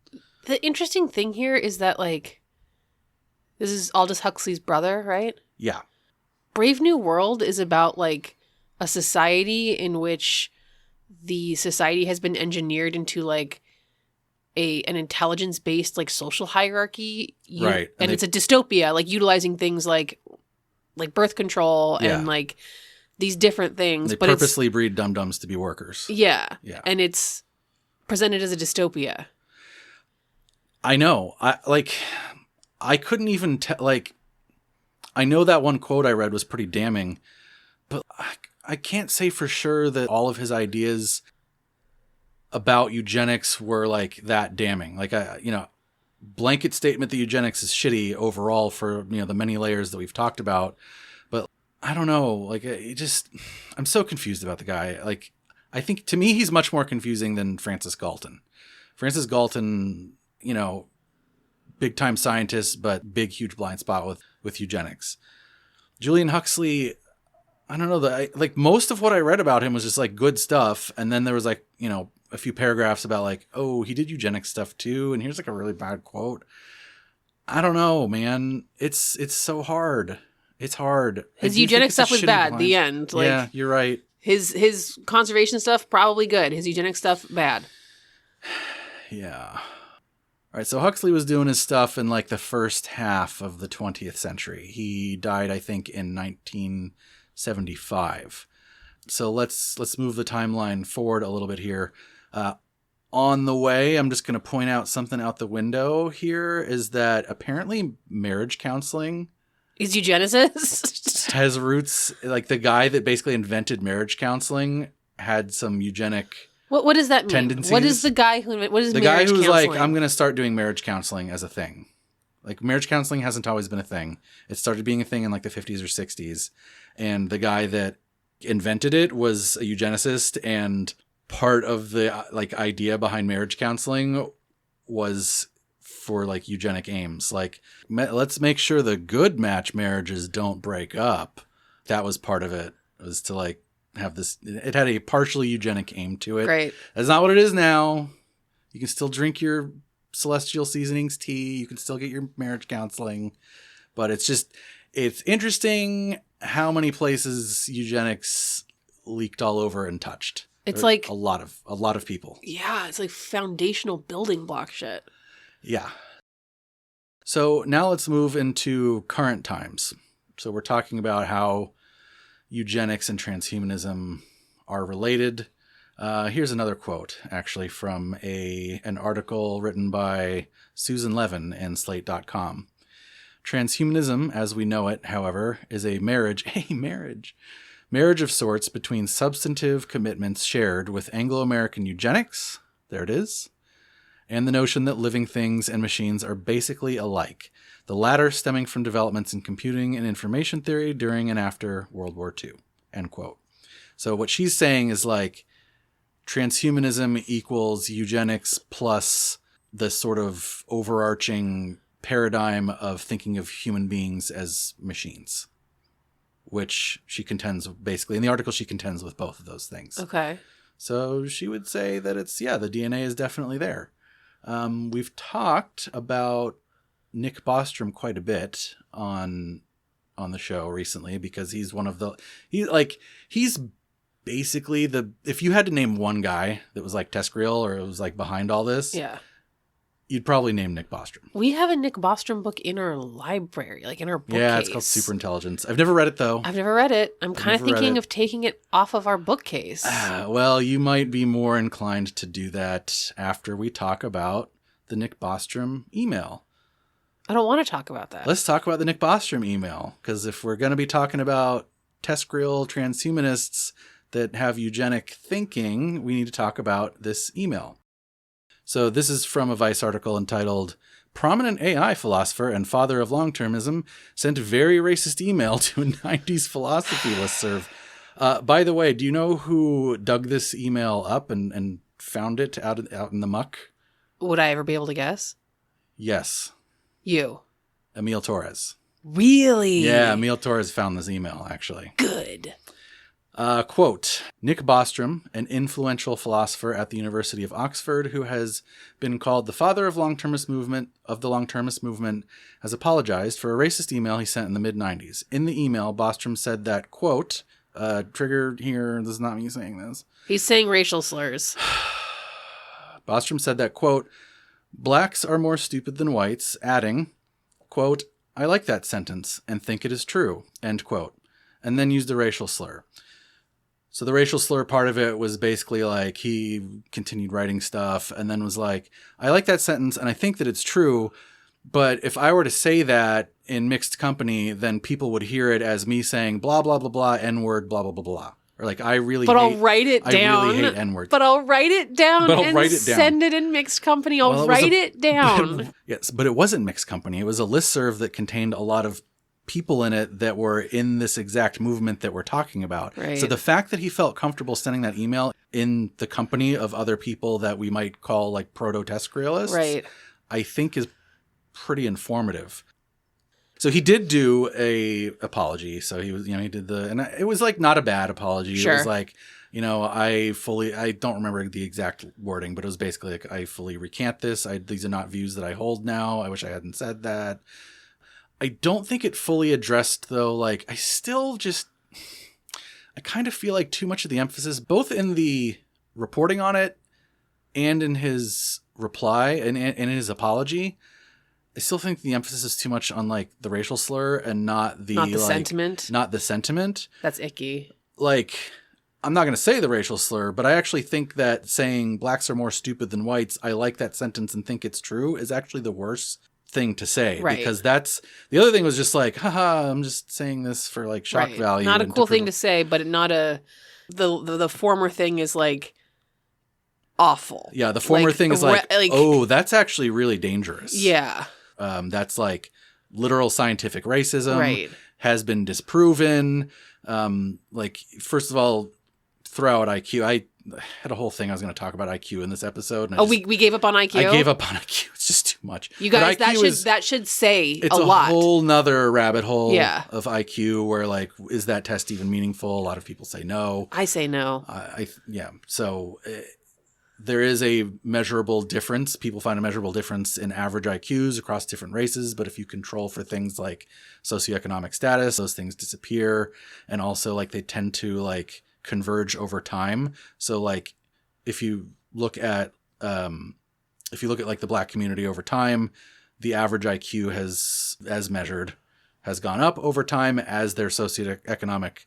The interesting thing here is that, like, this is Aldous Huxley's brother, right? Yeah. Brave New World is about, like, a society in which the society has been engineered into, like, an intelligence-based, like, social hierarchy. Right. And it's a dystopia, like, utilizing things like birth control and, like, these different things. They purposely breed dum-dums to be workers. Yeah. And it's presented as a dystopia. I know. I couldn't even I know that one quote I read was pretty damning, but I can't say for sure that all of his ideas about eugenics were like that damning. Like, blanket statement that eugenics is shitty overall for, the many layers that we've talked about. But I don't know. Like, I'm so confused about the guy. Like, I think to me, he's much more confusing than Francis Galton. Francis Galton, big time scientist, but big, huge blind spot with eugenics. Julian Huxley, I don't know, most of what I read about him was just like good stuff. And then there was like, a few paragraphs about like, oh, he did eugenics stuff too. And here's like a really bad quote. I don't know, man. It's so hard. It's hard. His eugenics stuff was bad. The end. Like, yeah, you're right. His conservation stuff, probably good. His eugenics stuff, bad. Yeah. All right, so Huxley was doing his stuff in like the first half of the 20th century. He died, I think, in 1975. So let's move the timeline forward a little bit here. On the way, I'm just going to point out something out the window here, is that apparently marriage counseling is eugenicist. Has roots, like the guy that basically invented marriage counseling had some eugenic What does that mean? tendencies. What is the guy who what is the marriage guy who was counseling? like, I'm going to start doing marriage counseling as a thing. Like, marriage counseling hasn't always been a thing. It started being a thing in like the 50s or 60s. And the guy that invented it was a eugenicist, and part of the like idea behind marriage counseling was for like eugenic aims. Like, let's make sure the good match marriages don't break up. That was part of it, was to like have this, it had a partially eugenic aim to it. Great. That's not what it is now. You can still drink your celestial seasonings tea. You can still get your marriage counseling, but it's interesting how many places eugenics leaked all over and touched. It's like a lot of people. Yeah, it's like foundational building block shit. Yeah. So now let's move into current times. So we're talking about how eugenics and transhumanism are related. Here's another quote, actually, from an article written by Susan Levin and Slate.com. Transhumanism, as we know it, however, is a marriage of sorts between substantive commitments shared with Anglo-American eugenics, there it is, and the notion that living things and machines are basically alike, the latter stemming from developments in computing and information theory during and after World War II, end quote. So what she's saying is like transhumanism equals eugenics plus the sort of overarching paradigm of thinking of human beings as machines, which she contends basically in the article. She contends with both of those things. Okay. So she would say that it's, the DNA is definitely there. We've talked about Nick Bostrom quite a bit on the show recently because he's he's basically if you had to name one guy that was like TESCREAL or it was like behind all this, you'd probably name Nick Bostrom. We have a Nick Bostrom book in our library, like in our bookcase. Yeah, it's called Superintelligence. I've never read it though. I've never read it. I'm kind of thinking of taking it off of our bookcase. Well, you might be more inclined to do that after we talk about the Nick Bostrom email. I don't want to talk about that. Let's talk about the Nick Bostrom email, because if we're going to be talking about TESCREAL transhumanists that have eugenic thinking, we need to talk about this email. So this is from a Vice article entitled, "Prominent AI Philosopher and Father of Long-Termism Sent Very Racist Email to a 90s Philosophy Listserv." By the way, do you know who dug this email up and found it out in the muck? Would I ever be able to guess? Yes. You. Emil Torres. Really? Yeah, Emil Torres found this email, actually. Good. Quote, "Nick Bostrom, an influential philosopher at the University of Oxford who has been called the father of the long-termist movement, has apologized for a racist email he sent in the mid-90s. In the email, Bostrom said that, quote," trigger here, this is not me saying this. He's saying racial slurs. Bostrom said that, quote, "Blacks are more stupid than whites," adding, quote, "I like that sentence and think it is true," end quote, and then used a racial slur. So the racial slur part of it was basically like he continued writing stuff and then was like, "I like that sentence and I think that it's true, but if I were to say that in mixed company, then people would hear it as me saying blah, blah, blah, blah, N-word, blah, blah, blah, blah. Or like, I'll write it down. I really hate N-word. But I'll write it down and send it in mixed company. I'll write it down." Yes, but it wasn't mixed company. It was a listserv that contained a lot of people in it that were in this exact movement that we're talking about. Right. So the fact that he felt comfortable sending that email in the company of other people that we might call like proto-TESCREALists, right, I think is pretty informative. So he did do a apology. So he was, he did and it was like not a bad apology. Sure. It was like, I don't remember the exact wording, but it was basically like, I fully recant this. These are not views that I hold now. I wish I hadn't said that. I don't think it fully addressed though. Like I kind of feel like too much of the emphasis, both in the reporting on it and in his reply and in his apology, I still think the emphasis is too much on like the racial slur and not the sentiment. Not the sentiment. That's icky. Like, I'm not going to say the racial slur, but I actually think that saying blacks are more stupid than whites, I like that sentence and think it's true, is actually the worst thing to say. Right. Because that's the other thing was just like, haha, I'm just saying this for like shock value. Not a cool thing to say, but not the former thing is like awful. Yeah, the former thing is like, oh, that's actually really dangerous. Yeah. That's like literal scientific racism. Right. Has been disproven. Like, first of all, throw out IQ. I had a whole thing I was going to talk about IQ in this episode. And we gave up on IQ? I gave up on IQ. It's just too much. You guys, that should say a lot. It's a whole nother rabbit hole of IQ where like, is that test even meaningful? A lot of people say no. I say no. So there is a measurable difference. People find a measurable difference in average IQs across different races. But if you control for things like socioeconomic status, those things disappear. And also like they tend to like converge over time. So like if you look at like the Black community over time, the average IQ has, as measured, has gone up over time as their socioeconomic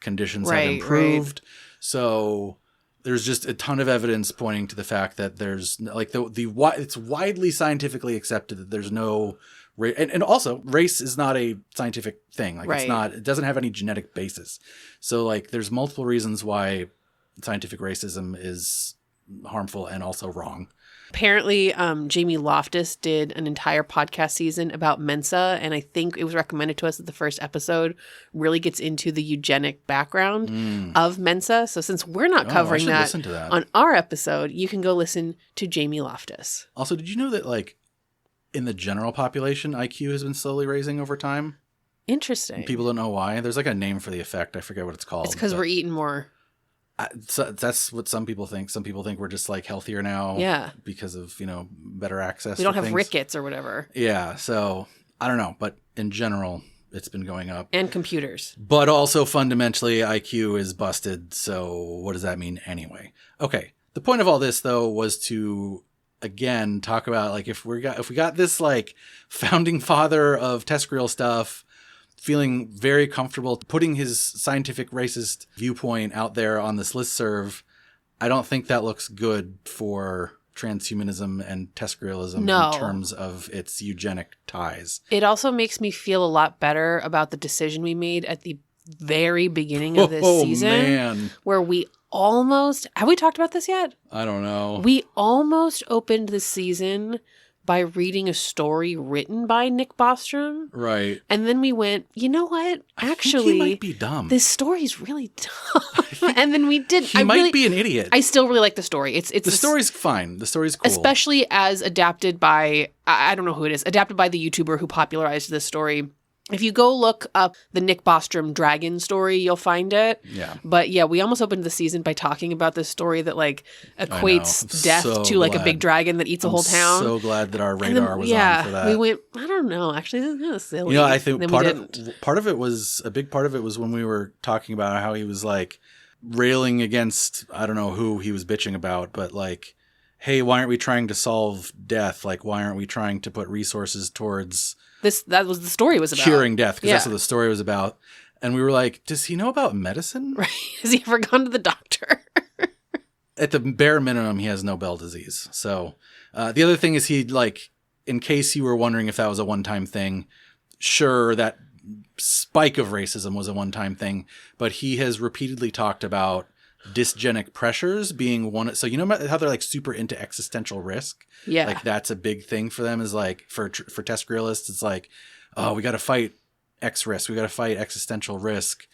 conditions have improved. Right. So there's just a ton of evidence pointing to the fact that there's like it's widely scientifically accepted that there's no race, and also race is not a scientific thing. Like it doesn't have any genetic basis. So like there's multiple reasons why scientific racism is harmful and also wrong. Apparently, Jamie Loftus did an entire podcast season about Mensa, and I think it was recommended to us that the first episode really gets into the eugenic background of Mensa. So since we're not covering that on our episode, you can go listen to Jamie Loftus. Also, did you know that like in the general population, IQ has been slowly raising over time? Interesting. People don't know why. There's like a name for the effect. I forget what it's called. It's because we're eating more. So that's what some people think. Some people think we're just like healthier now. Yeah. Because of, better access. We don't have rickets or whatever. Yeah. So I don't know. But in general, it's been going up. And computers. But also fundamentally, IQ is busted. So what does that mean anyway? Okay. The point of all this, though, was to, again, talk about like if we got this like founding father of TESCREAL stuff feeling very comfortable putting his scientific racist viewpoint out there on this listserv, I don't think that looks good for transhumanism and TESCREALism in terms of its eugenic ties. It also makes me feel a lot better about the decision we made at the very beginning of this season. Man. Where we almost... Have we talked about this yet? I don't know. We almost opened the season by reading a story written by Nick Bostrom. Right. And then we went, you know what? Actually, he might be dumb. This story's really dumb. And then we did. He might be an idiot. I still really like the story. The story's fine. The story's cool. Especially as adapted by, I don't know who it is, adapted by the YouTuber who popularized this story. If you go look up the Nick Bostrom dragon story, you'll find it. Yeah. But yeah, we almost opened the season by talking about this story that like equates death to like a big dragon that eats a whole town. So glad that our radar was on for that. We went, I don't know, actually this is kind of silly. I think part of it was when we were talking about how he was like railing against, I don't know who he was bitching about, but like, hey, why aren't we trying to solve death? Like, why aren't we trying to put resources towards that was the story was about. Curing death, because that's what the story was about. And we were like, does he know about medicine? Right. Has he ever gone to the doctor? At the bare minimum, he has Nobel disease. So the other thing is he, like, in case you were wondering if that was a one-time thing, sure, that spike of racism was a one-time thing, but he has repeatedly talked about dysgenic pressures being one. So you know how they're like super into existential risk? Yeah. Like that's a big thing for them, is like for TESCREALists, it's like, oh, we got to fight X risk. We got to fight existential risk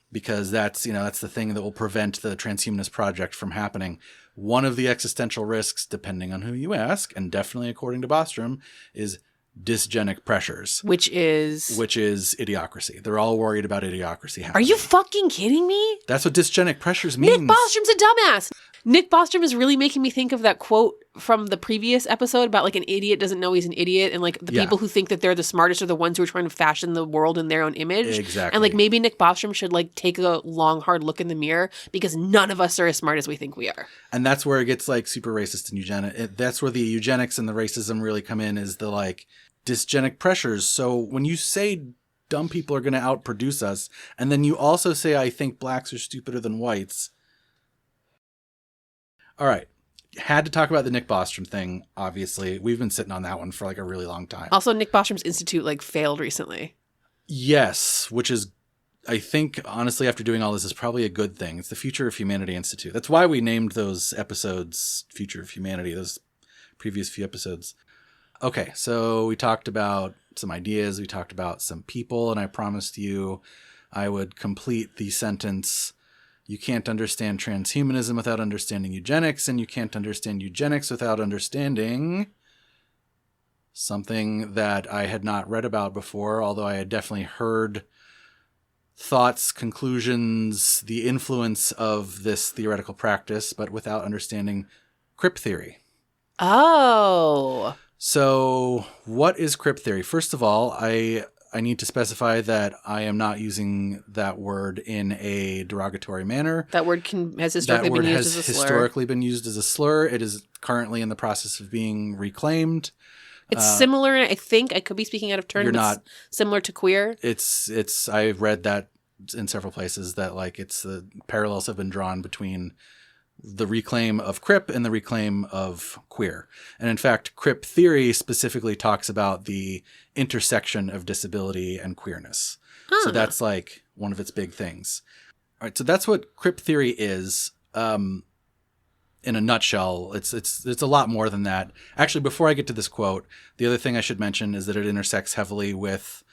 because that's the thing that will prevent the transhumanist project from happening. One of the existential risks, depending on who you ask, and definitely according to Bostrom, is dysgenic pressures, which is idiocracy. They're all worried about idiocracy happening. Are you fucking kidding me? That's what dysgenic pressures means. Nick Bostrom's a dumbass. Nick Bostrom is really making me think of that quote from the previous episode about like an idiot doesn't know he's an idiot, and like the people who think that they're the smartest are the ones who are trying to fashion the world in their own image. Exactly. And like maybe Nick Bostrom should like take a long hard look in the mirror, because none of us are as smart as we think we are. And that's where it gets like super racist and eugenic. That's where the eugenics and the racism really come in, is the like dysgenic pressures. So when you say dumb people are going to outproduce us, and then you also say, I think blacks are stupider than whites. All right. Had to talk about the Nick Bostrom thing, obviously. We've been sitting on that one for like a really long time. Also, Nick Bostrom's institute like failed recently. Yes, which is, I think, honestly, after doing all this, is probably a good thing. It's the Future of Humanity Institute. That's why we named those episodes Future of Humanity, those previous few episodes. Okay, so we talked about some ideas. We talked about some people, and I promised you I would complete the sentence: you can't understand transhumanism without understanding eugenics, and you can't understand eugenics without understanding something that I had not read about before, although I had definitely heard thoughts, conclusions, the influence of this theoretical practice, but without understanding crypt theory. Oh. So what is crypt theory? First of all, I I need to specify that I am not using that word in a derogatory manner. That word has historically been used as a slur. Historically been used as a slur. It is currently in the process of being reclaimed. It's similar, I think, I could be speaking out of turn, You're but not. Similar to queer. It's. I've read that in several places that like it's the parallels have been drawn between the reclaim of crip and the reclaim of queer. And in fact, crip theory specifically talks about the intersection of disability and queerness. So that's like one of its big things. All right. So that's what crip theory is. In a nutshell, it's a lot more than that. Actually, before I get to this quote, the other thing I should mention is that it intersects heavily with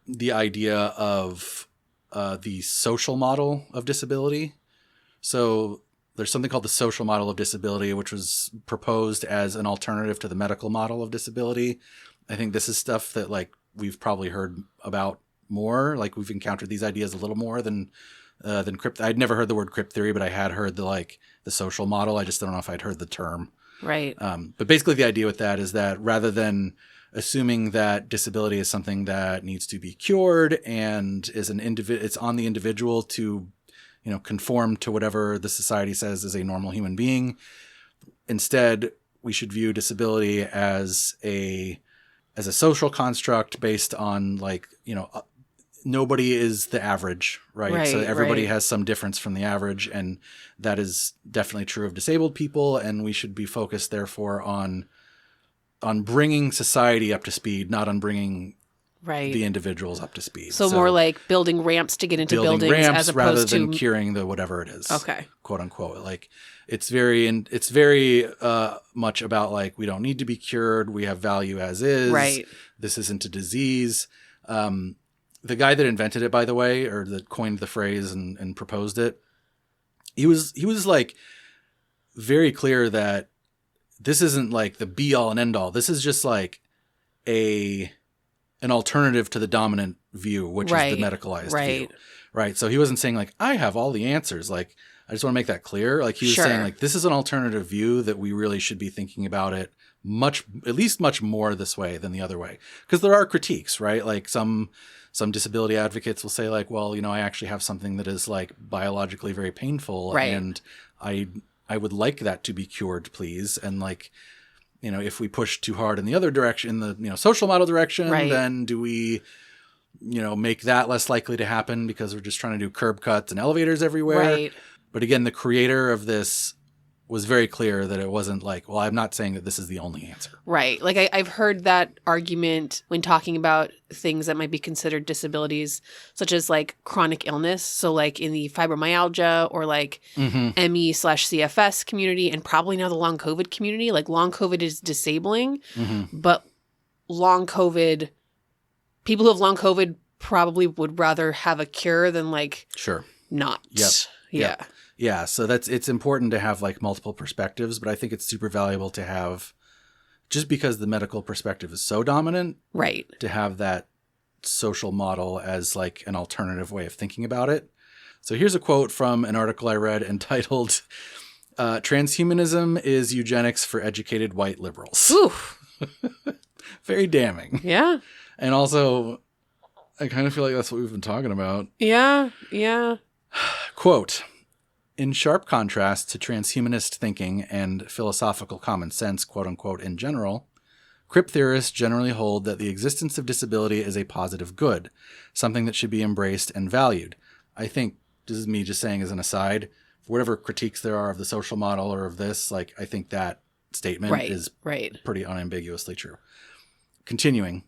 the idea of the social model of disability. So there's something called the social model of disability, which was proposed as an alternative to the medical model of disability. I think this is stuff that like we've probably heard about more. Like we've encountered these ideas a little more than crip. I'd never heard the word crip theory, but I had heard the social model. I just don't know if I'd heard the term. Right. But basically the idea with that is that rather than assuming that disability is something that needs to be cured and is it's on the individual to conform to whatever the society says is a normal human being. Instead, we should view disability as a social construct based on nobody is the average, right? So everybody has some difference from the average, and that is definitely true of disabled people. And we should be focused, therefore, on bringing society up to speed, not on bringing the individuals up to speed. So more like building ramps to get into buildings as opposed rather to than curing the whatever it is. Okay. Quote unquote. Like it's very much about like, we don't need to be cured. We have value as is. Right. This isn't a disease. The guy that invented it, by the way, or that coined the phrase and proposed it, he was like very clear that this isn't like the be all and end all. This is just like an alternative to the dominant view, which is the medicalized view. Right. So he wasn't saying like, I have all the answers. Like, I just want to make that clear. Like he was saying like, this is an alternative view that we really should be thinking about it at least much more this way than the other way. Because there are critiques, right? Like some disability advocates will say like, well, I actually have something that is like biologically very painful and I would like that to be cured, please. And like, if we push too hard in the other direction, the social model direction, then do we, make that less likely to happen because we're just trying to do curb cuts and elevators everywhere. Right. But again, the creator of this was very clear that it wasn't like, well, I'm not saying that this is the only answer. Right. Like I've heard that argument when talking about things that might be considered disabilities, such as like chronic illness. So like in the fibromyalgia or like ME/CFS community, and probably now the long COVID community, like long COVID is disabling, but long COVID, people who have long COVID probably would rather have a cure than like not. Yep. Yeah. Yeah, so it's important to have like multiple perspectives, but I think it's super valuable to have, just because the medical perspective is so dominant, to have that social model as like an alternative way of thinking about it. So here's a quote from an article I read entitled, Transhumanism is Eugenics for Educated White Liberals. Very damning. Yeah. And also, I kind of feel like that's what we've been talking about. Yeah, yeah. Quote, in sharp contrast to transhumanist thinking and philosophical common sense, quote unquote, in general, crip theorists generally hold that the existence of disability is a positive good, something that should be embraced and valued. I think, this is me just saying as an aside, whatever critiques there are of the social model or of this, like, I think that statement is pretty unambiguously true. Continuing,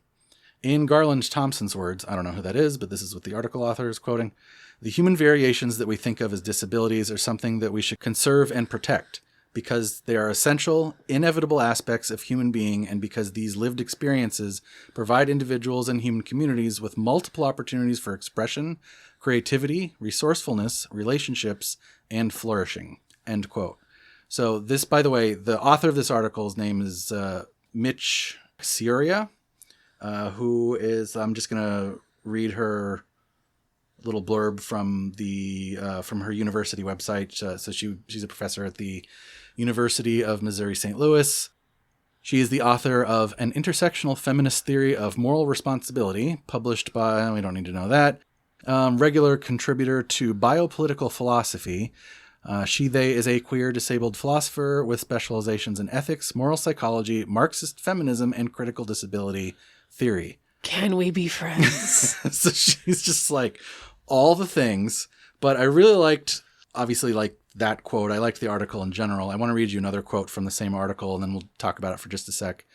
in Garland Thompson's words, I don't know who that is, but this is what the article author is quoting, the human variations that we think of as disabilities are something that we should conserve and protect because they are essential, inevitable aspects of human being, and because these lived experiences provide individuals and human communities with multiple opportunities for expression, creativity, resourcefulness, relationships, and flourishing. End quote. So this, by the way, the author of this article's name is Mitch Syria, who is, I'm just going to read her little blurb from from her university website. So she's a professor at the University of Missouri St. Louis. She is the author of An Intersectional Feminist Theory of Moral Responsibility, published by, we don't need to know that, regular contributor to Biopolitical Philosophy. They is a queer disabled philosopher with specializations in ethics, moral psychology, Marxist feminism, and critical disability theory. Can we be friends? So she's just like all the things, but I really liked, obviously, like that quote. I liked the article in general. I want to read you another quote from the same article, and then we'll talk about it for just a sec.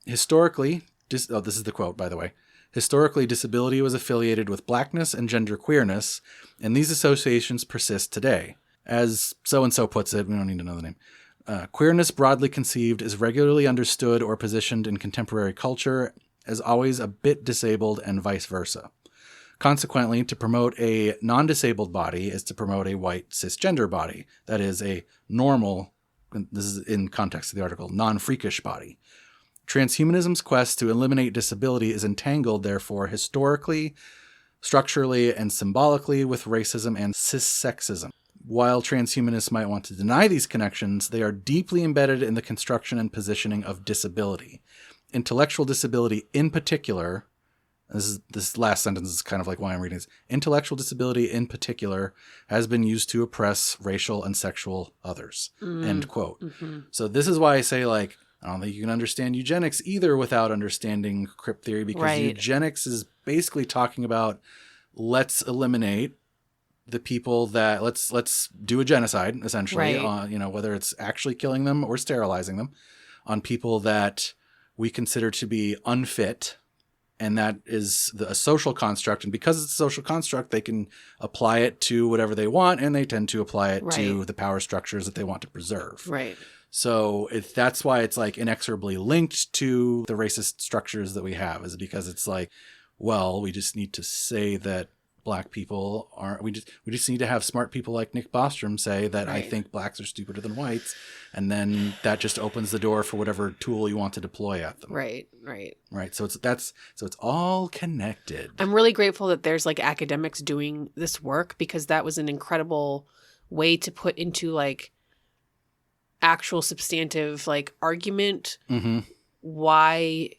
Historically, this is the quote, by the way. Historically, disability was affiliated with blackness and genderqueerness, and these associations persist today. As so-and-so puts it, we don't need to know the name. Queerness, broadly conceived, is regularly understood or positioned in contemporary culture as always a bit disabled and vice versa. Consequently, to promote a non-disabled body is to promote a white cisgender body. That is a normal, this is in context of the article, non-freakish body. Transhumanism's quest to eliminate disability is entangled, therefore, historically, structurally, and symbolically with racism and cissexism. While transhumanists might want to deny these connections, they are deeply embedded in the construction and positioning of disability. Intellectual disability in particular, this last sentence is kind of like why I'm reading this. Intellectual disability in particular has been used to oppress racial and sexual others. End quote. Mm-hmm. So this is why I say, like, I don't think you can understand eugenics either without understanding crip theory, because eugenics is basically talking about let's eliminate the people that let's do a genocide, essentially, whether it's actually killing them or sterilizing them, on people that we consider to be unfit. And that is a social construct. And because it's a social construct, they can apply it to whatever they want. And they tend to apply it to the power structures that they want to preserve. Right. So that's why it's like inexorably linked to the racist structures that we have, is because it's like, well, we just need to say that black people aren't, we just need to have smart people like Nick Bostrom say that I think blacks are stupider than whites. And then that just opens the door for whatever tool you want to deploy at them. Right. So it's all connected. I'm really grateful that there's like academics doing this work, because that was an incredible way to put into like actual substantive like argument why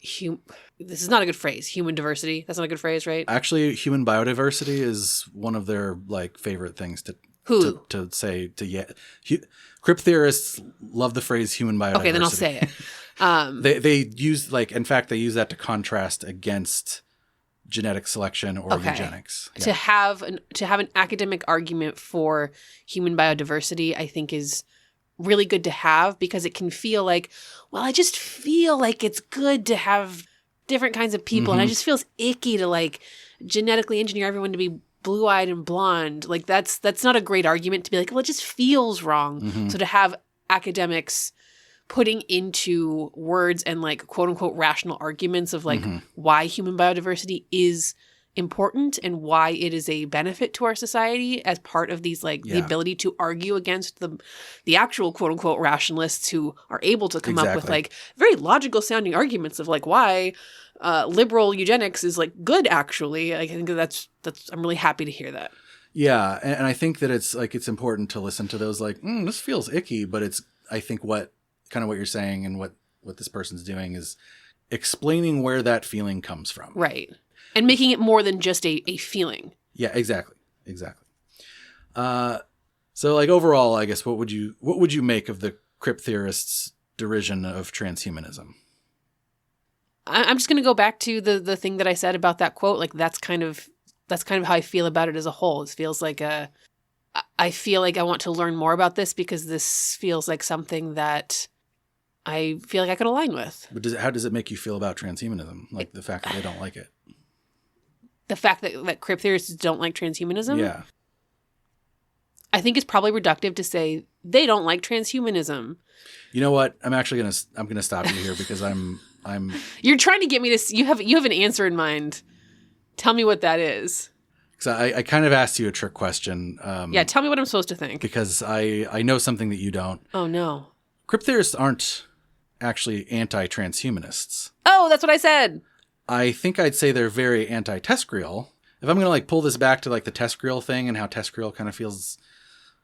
this is not a good phrase. Human diversity. That's not a good phrase, right? Actually, human biodiversity is one of their like favorite things to say. Crip theorists love the phrase human biodiversity. Okay, then I'll say it. They use in fact they use that to contrast against genetic selection or eugenics. Yeah. To have an academic argument for human biodiversity, I think is really good to have, because it can feel like, well, I just feel like it's good to have different kinds of people, and I just feels icky to like genetically engineer everyone to be blue-eyed and blonde. Like that's not a great argument to be like, well, it just feels wrong. So to have academics putting into words and like quote unquote rational arguments of like why human biodiversity is important and why it is a benefit to our society as part of these like the ability to argue against the actual quote unquote rationalists who are able to come up with like very logical sounding arguments of like why liberal eugenics is like good. Actually, I think that's I'm really happy to hear that. Yeah, and I think that it's like it's important to listen to those like this feels icky, but it's I think what you're saying and what this person's doing is explaining where that feeling comes from. Right. And making it more than just a feeling. Yeah, exactly. So like overall, I guess what would you make of the crip theorists' derision of transhumanism? I'm just going to go back to the thing that I said about that quote. Like that's kind of how I feel about it as a whole. It feels like I feel like I want to learn more about this, because this feels like something that I feel like I could align with. But how does it make you feel about transhumanism? Like the fact that they don't like it? The fact that crip theorists don't like transhumanism? Yeah. I think it's probably reductive to say they don't like transhumanism. You know what? I'm actually gonna stop you here, because I'm You're trying to get me to you have an answer in mind. Tell me what that is. Because I kind of asked you a trick question. Yeah, tell me what I'm supposed to think. Because I know something that you don't. Oh no. Crip theorists aren't actually anti-transhumanists. Oh, that's what I said. I think I'd say they're very anti-Tescrial. If I'm going to like pull this back to like the Tescrial thing and how Tescrial kind of feels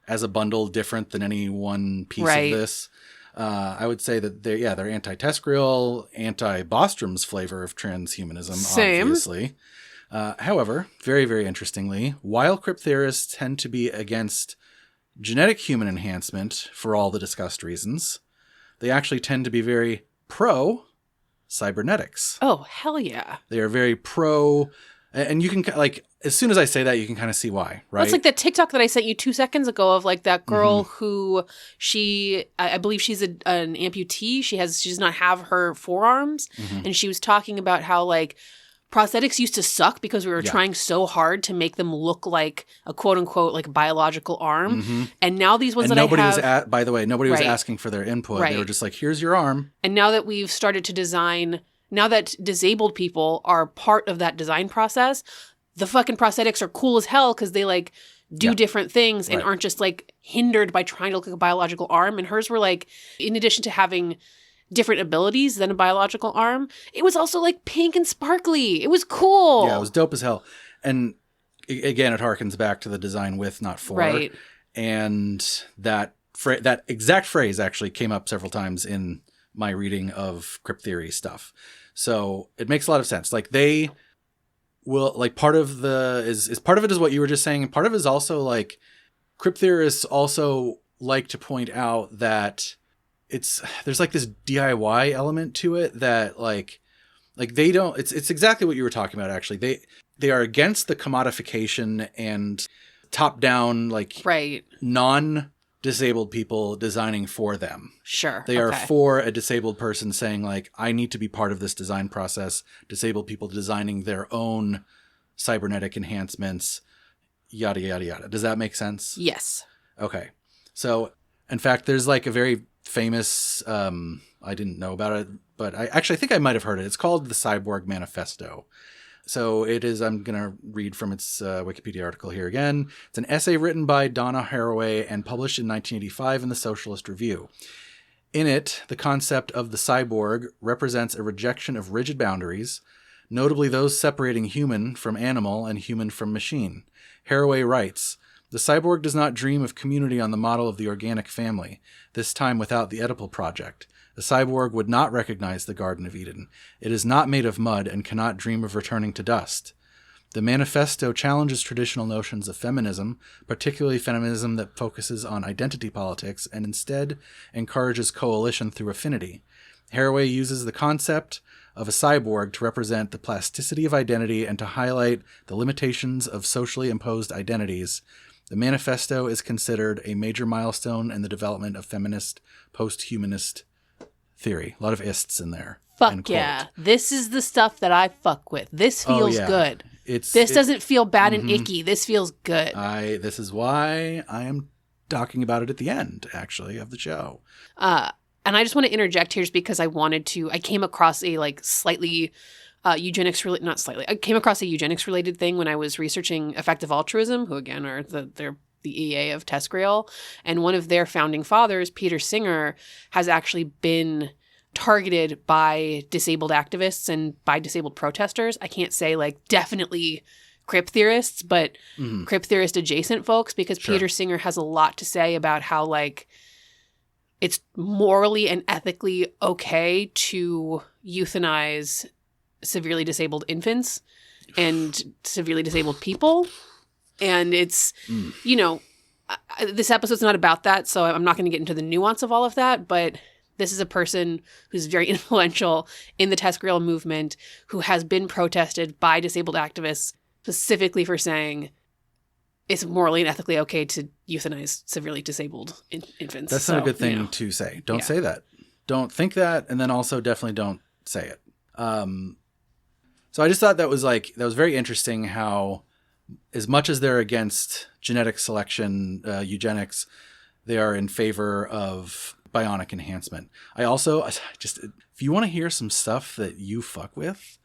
as a bundle different than any one piece of this. I would say that they're anti-Tescriel, anti-Bostrom's flavor of transhumanism, Same. obviously. However, very, very interestingly, while crypt theorists tend to be against genetic human enhancement for all the discussed reasons, they actually tend to be very pro-cybernetics. Oh, hell yeah. They are very pro... And you can, like, as soon as I say that, you can kind of see why, right? Well, it's like that TikTok that I sent you 2 seconds ago of, like, that girl who I believe she's an amputee. She does not have her forearms. And she was talking about how, like, prosthetics used to suck because we were trying so hard to make them look like a quote-unquote, like, biological arm. And now these ones nobody I have... by the way, nobody was asking for their input. They were just like, here's your arm. And now that we've started to design... Now that disabled people are part of that design process, the fucking prosthetics are cool as hell because they, like, do different things and aren't just, like, hindered by trying to look like a biological arm. And hers were, like, in addition to having different abilities than a biological arm, it was also, like, pink and sparkly. It was cool. Yeah, it was dope as hell. And, again, it harkens back to the design with, not for. Right. And that exact phrase actually came up several times in my reading of crypt theory stuff. So it makes a lot of sense. Like, they will, like, part of it is what you were just saying. And part of it is also, like, crypt theorists also like to point out that there's like this DIY element to it that like they don't, it's exactly what you were talking about. Actually, they are against the commodification and top down, like, non-disabled people designing for them. Sure. They are for a disabled person saying, like, I need to be part of this design process. Disabled people designing their own cybernetic enhancements, yada, yada, yada. Does that make sense? Yes. Okay. So, in fact, there's, like, a very famous, I didn't know about it, but I think I might have heard it. It's called the Cyborg Manifesto. So it is, I'm going to read from its Wikipedia article here again. It's an essay written by Donna Haraway and published in 1985 in the Socialist Review. In it, the concept of the cyborg represents a rejection of rigid boundaries, notably those separating human from animal and human from machine. Haraway writes, the cyborg does not dream of community on the model of the organic family, this time without the Oedipal project. The cyborg would not recognize the Garden of Eden. It is not made of mud and cannot dream of returning to dust. The manifesto challenges traditional notions of feminism, particularly feminism that focuses on identity politics, and instead encourages coalition through affinity. Haraway uses the concept of a cyborg to represent the plasticity of identity and to highlight the limitations of socially imposed identities. The manifesto is considered a major milestone in the development of feminist, post-humanist theory. A lot of ists in there. Fuck yeah. This is the stuff that I fuck with. This feels good. This doesn't feel bad and icky. This feels good. This is why I am talking about it at the end, actually, of the show. And I just want to interject here because I came across a, like, slightly I came across a eugenics related thing when I was researching effective altruism, who again are they're the EA of Tescriel, and one of their founding fathers, Peter Singer, has actually been targeted by disabled activists and by disabled protesters. I can't say, like, definitely crypt theorists, but crypt theorist adjacent folks, because Peter Singer has a lot to say about how, like, it's morally and ethically okay to euthanize severely disabled infants and severely disabled people. And it's, this episode's not about that, so I'm not going to get into the nuance of all of that, but this is a person who's very influential in the Tescriel movement, who has been protested by disabled activists specifically for saying it's morally and ethically okay to euthanize severely disabled infants. That's not a good thing to say. Don't say that. Don't think that, and then also definitely don't say it. So I just thought that was very interesting how, as much as they're against genetic selection, eugenics, they are in favor of bionic enhancement. I also, if you want to hear some stuff that you fuck with,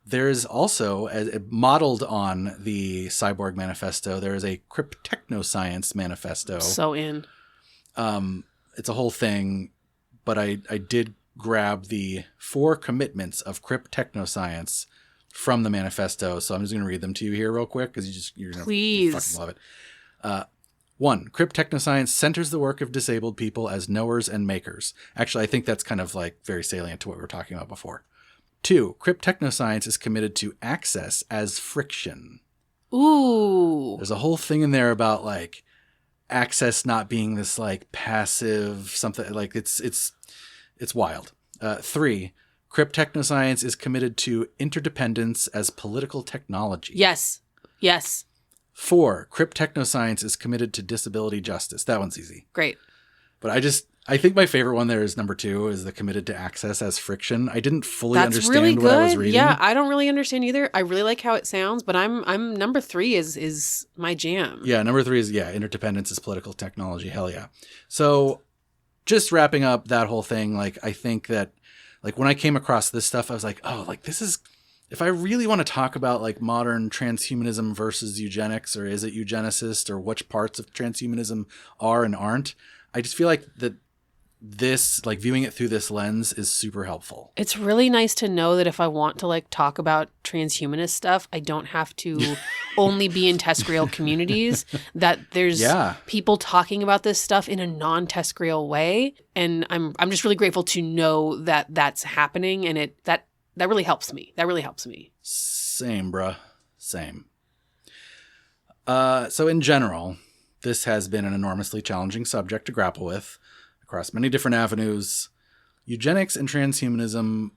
there's also, modeled on the Cyborg Manifesto, there is a Cryptechnoscience Manifesto. So in. It's a whole thing, but I did grab the 4 commitments of Cryptechnoscience from the manifesto, so I'm just going to read them to you here real quick because you're going to fucking love it. 1, crypt technoscience centers the work of disabled people as knowers and makers. Actually, I think that's kind of like very salient to what we were talking about before. 2, crypt technoscience is committed to access as friction. Ooh. There's a whole thing in there about like access not being this like passive something, like it's wild. 3, crypt technoscience is committed to interdependence as political technology. Yes. 4, crypt technoscience is committed to disability justice. That one's easy. Great. But I think my favorite one there is number 2, is the committed to access as friction. I didn't fully understand really what I was reading. Yeah, I don't really understand either. I really like how it sounds, but I'm number 3 is my jam. Yeah, number 3 is, interdependence is political technology. Hell yeah. So just wrapping up that whole thing, like, I think that, like, when I came across this stuff, I was like, oh, like, this is, if I really want to talk about, like, modern transhumanism versus eugenics, or is it eugenicist, or which parts of transhumanism are and aren't, I just feel like that this, like, viewing it through this lens is super helpful. It's really nice to know that if I want to, like, talk about transhumanist stuff, I don't have to only be in TESCREAL communities, that there's people talking about this stuff in a non-TESCREAL way. And I'm just really grateful to know that that's happening, and that really helps me. That really helps me. Same, bruh. Same. So in general, this has been an enormously challenging subject to grapple with across many different avenues. Eugenics and transhumanism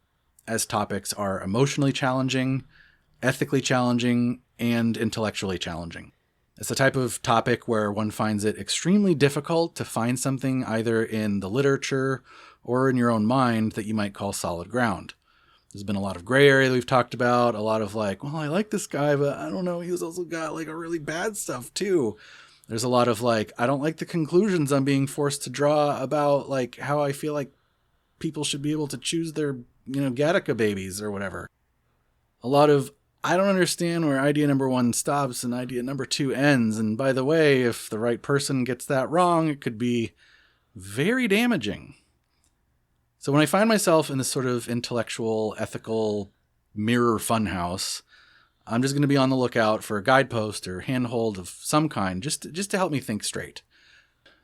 as topics are emotionally challenging, ethically challenging, and intellectually challenging. It's the type of topic where one finds it extremely difficult to find something either in the literature or in your own mind that you might call solid ground. There's been a lot of gray area that we've talked about, a lot of like, well, I like this guy, but I don't know, he's also got like a really bad stuff too. There's a lot of like, I don't like the conclusions I'm being forced to draw about like how I feel like people should be able to choose their, Gattaca babies or whatever. A lot of, I don't understand where idea number 1 stops and idea number 2 ends. And by the way, if the right person gets that wrong, it could be very damaging. So when I find myself in this sort of intellectual, ethical mirror funhouse, I'm just going to be on the lookout for a guidepost or handhold of some kind, just to help me think straight.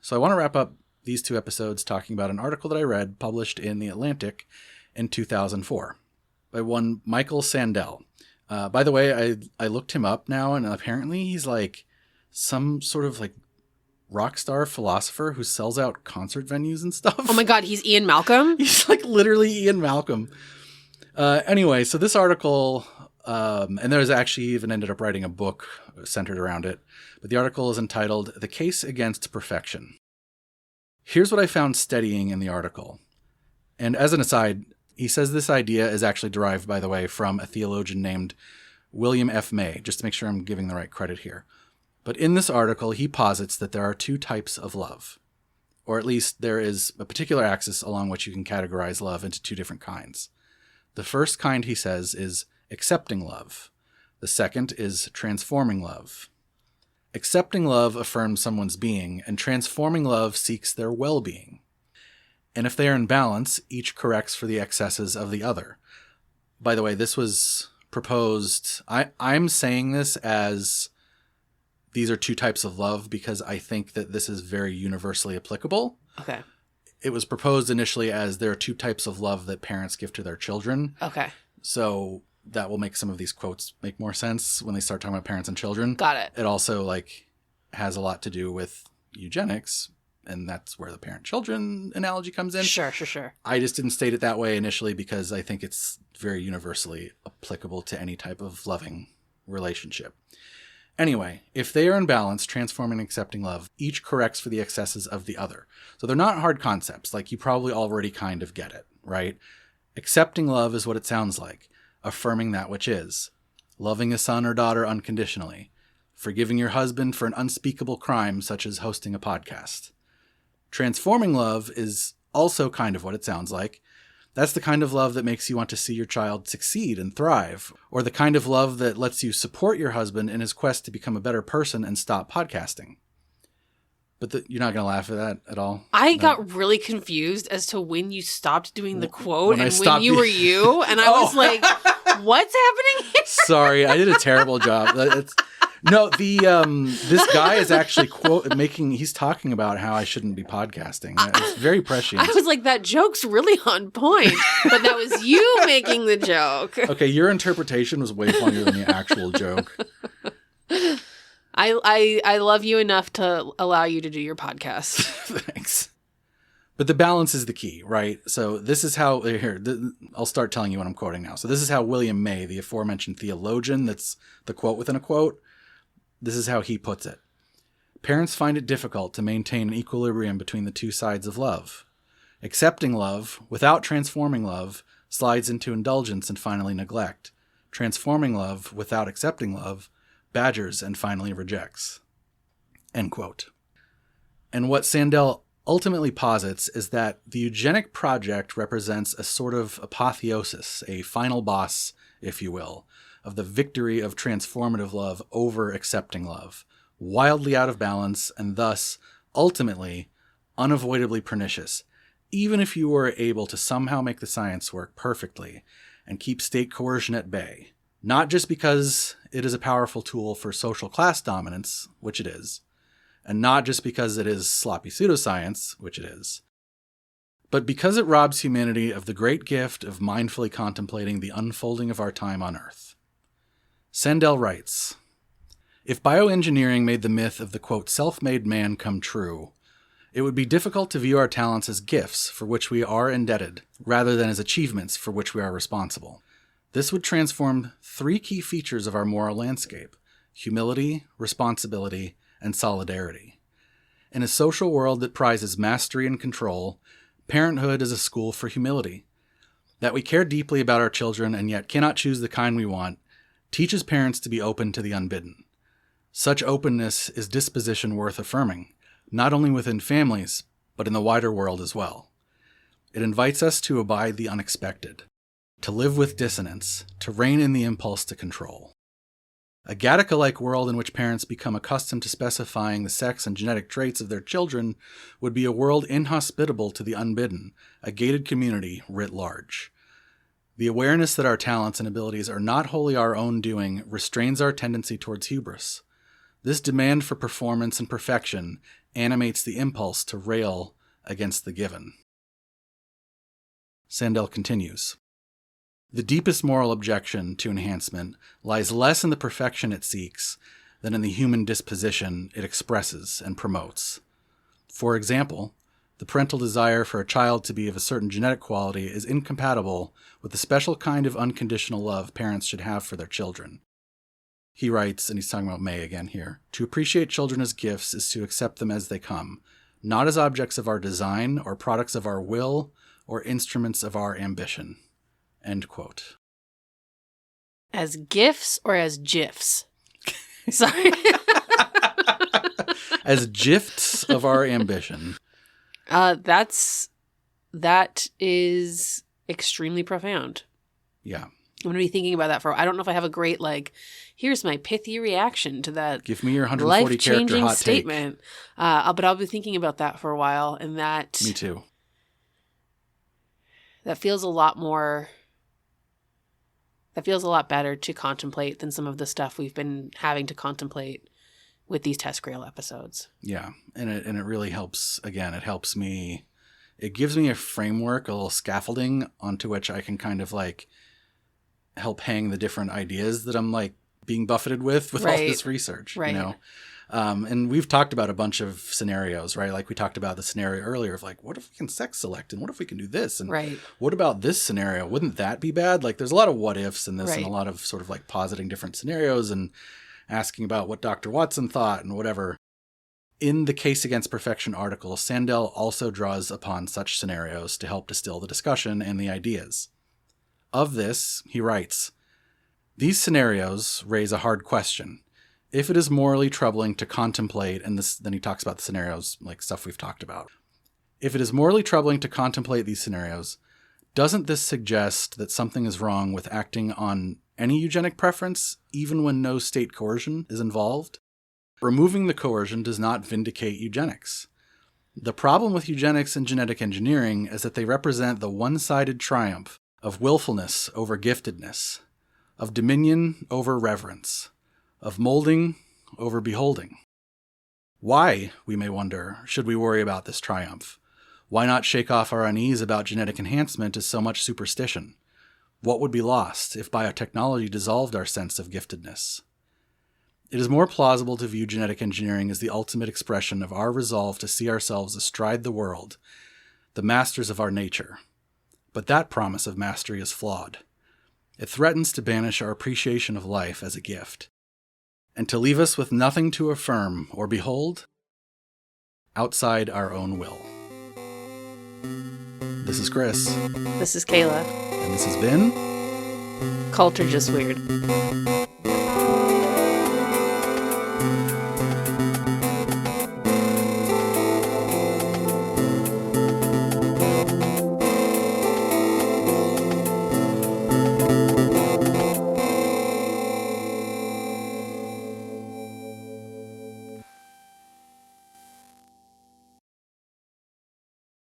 So I want to wrap up these 2 episodes talking about an article that I read published in The Atlantic in 2004 by one Michael Sandel. By the way, I looked him up now, and apparently he's like some sort of like rock star philosopher who sells out concert venues and stuff. Oh my God, he's Ian Malcolm? He's like literally Ian Malcolm. Anyway, so this article, and there's actually even ended up writing a book centered around it, but the article is entitled The Case Against Perfection. Here's what I found steadying in the article. And as an aside, he says this idea is actually derived, by the way, from a theologian named William F. May, just to make sure I'm giving the right credit here. But in this article, he posits that there are 2 types of love, or at least there is a particular axis along which you can categorize love into 2 different kinds. The first kind, he says, is accepting love. The second is transforming love. Accepting love affirms someone's being, and transforming love seeks their well-being. And if they are in balance, each corrects for the excesses of the other. By the way, this was proposed... I'm saying this as... these are 2 types of love because I think that this is very universally applicable. Okay. It was proposed initially as there are 2 types of love that parents give to their children. Okay. So that will make some of these quotes make more sense when they start talking about parents and children. Got it. It also like has a lot to do with eugenics, and that's where the parent-children analogy comes in. Sure. I just didn't state it that way initially because I think it's very universally applicable to any type of loving relationship. Anyway, if they are in balance, transforming and accepting love, each corrects for the excesses of the other. So they're not hard concepts. Like, you probably already kind of get it, right? Accepting love is what it sounds like. Affirming that which is. Loving a son or daughter unconditionally. Forgiving your husband for an unspeakable crime, such as hosting a podcast. Transforming love is also kind of what it sounds like. That's the kind of love that makes you want to see your child succeed and thrive, or the kind of love that lets you support your husband in his quest to become a better person and stop podcasting. But you're not going to laugh at that at all? I got really confused as to when you stopped doing the quote when and when you were you, and I was like, what's happening here? Sorry, I did a terrible job. No, this guy is actually he's talking about how I shouldn't be podcasting. It's very prescient. I was like, that joke's really on point, but that was you making the joke. Okay, your interpretation was way funnier than the actual joke. I love you enough to allow you to do your podcast. Thanks. But the balance is the key, right? So this is how, I'll start telling you what I'm quoting now. So this is how William May, the aforementioned theologian, that's the quote within a quote, this is how he puts it. Parents find it difficult to maintain an equilibrium between the two sides of love. Accepting love, without transforming love, slides into indulgence and finally neglect. Transforming love, without accepting love, badgers and finally rejects. End quote. And what Sandel ultimately posits is that the eugenic project represents a sort of apotheosis, a final boss, if you will, of the victory of transformative love over accepting love, wildly out of balance and thus, ultimately, unavoidably pernicious, even if you were able to somehow make the science work perfectly and keep state coercion at bay, not just because it is a powerful tool for social class dominance, which it is, and not just because it is sloppy pseudoscience, which it is, but because it robs humanity of the great gift of mindfully contemplating the unfolding of our time on Earth. Sandel writes, if bioengineering made the myth of the, quote, self-made man come true, it would be difficult to view our talents as gifts for which we are indebted, rather than as achievements for which we are responsible. This would transform three key features of our moral landscape: humility, responsibility, and solidarity. In a social world that prizes mastery and control, parenthood is a school for humility. That we care deeply about our children and yet cannot choose the kind we want teaches parents to be open to the unbidden. Such openness is disposition worth affirming, not only within families, but in the wider world as well. It invites us to abide the unexpected, to live with dissonance, to rein in the impulse to control. A Gattaca-like world in which parents become accustomed to specifying the sex and genetic traits of their children would be a world inhospitable to the unbidden, a gated community writ large. The awareness that our talents and abilities are not wholly our own doing restrains our tendency towards hubris. This demand for performance and perfection animates the impulse to rail against the given. Sandel continues. The deepest moral objection to enhancement lies less in the perfection it seeks than in the human disposition it expresses and promotes. For example, the parental desire for a child to be of a certain genetic quality is incompatible with the special kind of unconditional love parents should have for their children. He writes, and he's talking about May again here, to appreciate children as gifts is to accept them as they come, not as objects of our design or products of our will or instruments of our ambition. End quote. As gifts or as gifs? Sorry. As gifts of our ambition. That is extremely profound. Yeah. I'm going to be thinking about that I don't know if I have a great, here's my pithy reaction to that. Give me your 140 character hot statement. But I'll be thinking about that for a while. And that. Me too. That feels a lot better to contemplate than some of the stuff we've been having to contemplate with these Test Grail episodes. Yeah. And it really helps. Again, it helps me. It gives me a framework, a little scaffolding onto which I can kind of help hang the different ideas that I'm being buffeted with all this research, right. You know? And we've talked about a bunch of scenarios, right? Like we talked about the scenario earlier of what if we can sex select and what if we can do this? And what about this scenario? Wouldn't that be bad? There's a lot of what ifs in this and a lot of sort of positing different scenarios and asking about what Dr. Watson thought and whatever. In the Case Against Perfection article, Sandel also draws upon such scenarios to help distill the discussion and the ideas. Of this, he writes, these scenarios raise a hard question. If it is morally troubling to contemplate, and then he talks about the scenarios, stuff we've talked about. If it is morally troubling to contemplate these scenarios, doesn't this suggest that something is wrong with acting on any eugenic preference, even when no state coercion is involved? Removing the coercion does not vindicate eugenics. The problem with eugenics and genetic engineering is that they represent the one-sided triumph of willfulness over giftedness, of dominion over reverence, of molding over beholding. Why, we may wonder, should we worry about this triumph? Why not shake off our unease about genetic enhancement as so much superstition? What would be lost if biotechnology dissolved our sense of giftedness? It is more plausible to view genetic engineering as the ultimate expression of our resolve to see ourselves astride the world, the masters of our nature. But that promise of mastery is flawed. It threatens to banish our appreciation of life as a gift, and to leave us with nothing to affirm or behold outside our own will. This is Chris. This is Kayla. And this has been Culture Just Weird.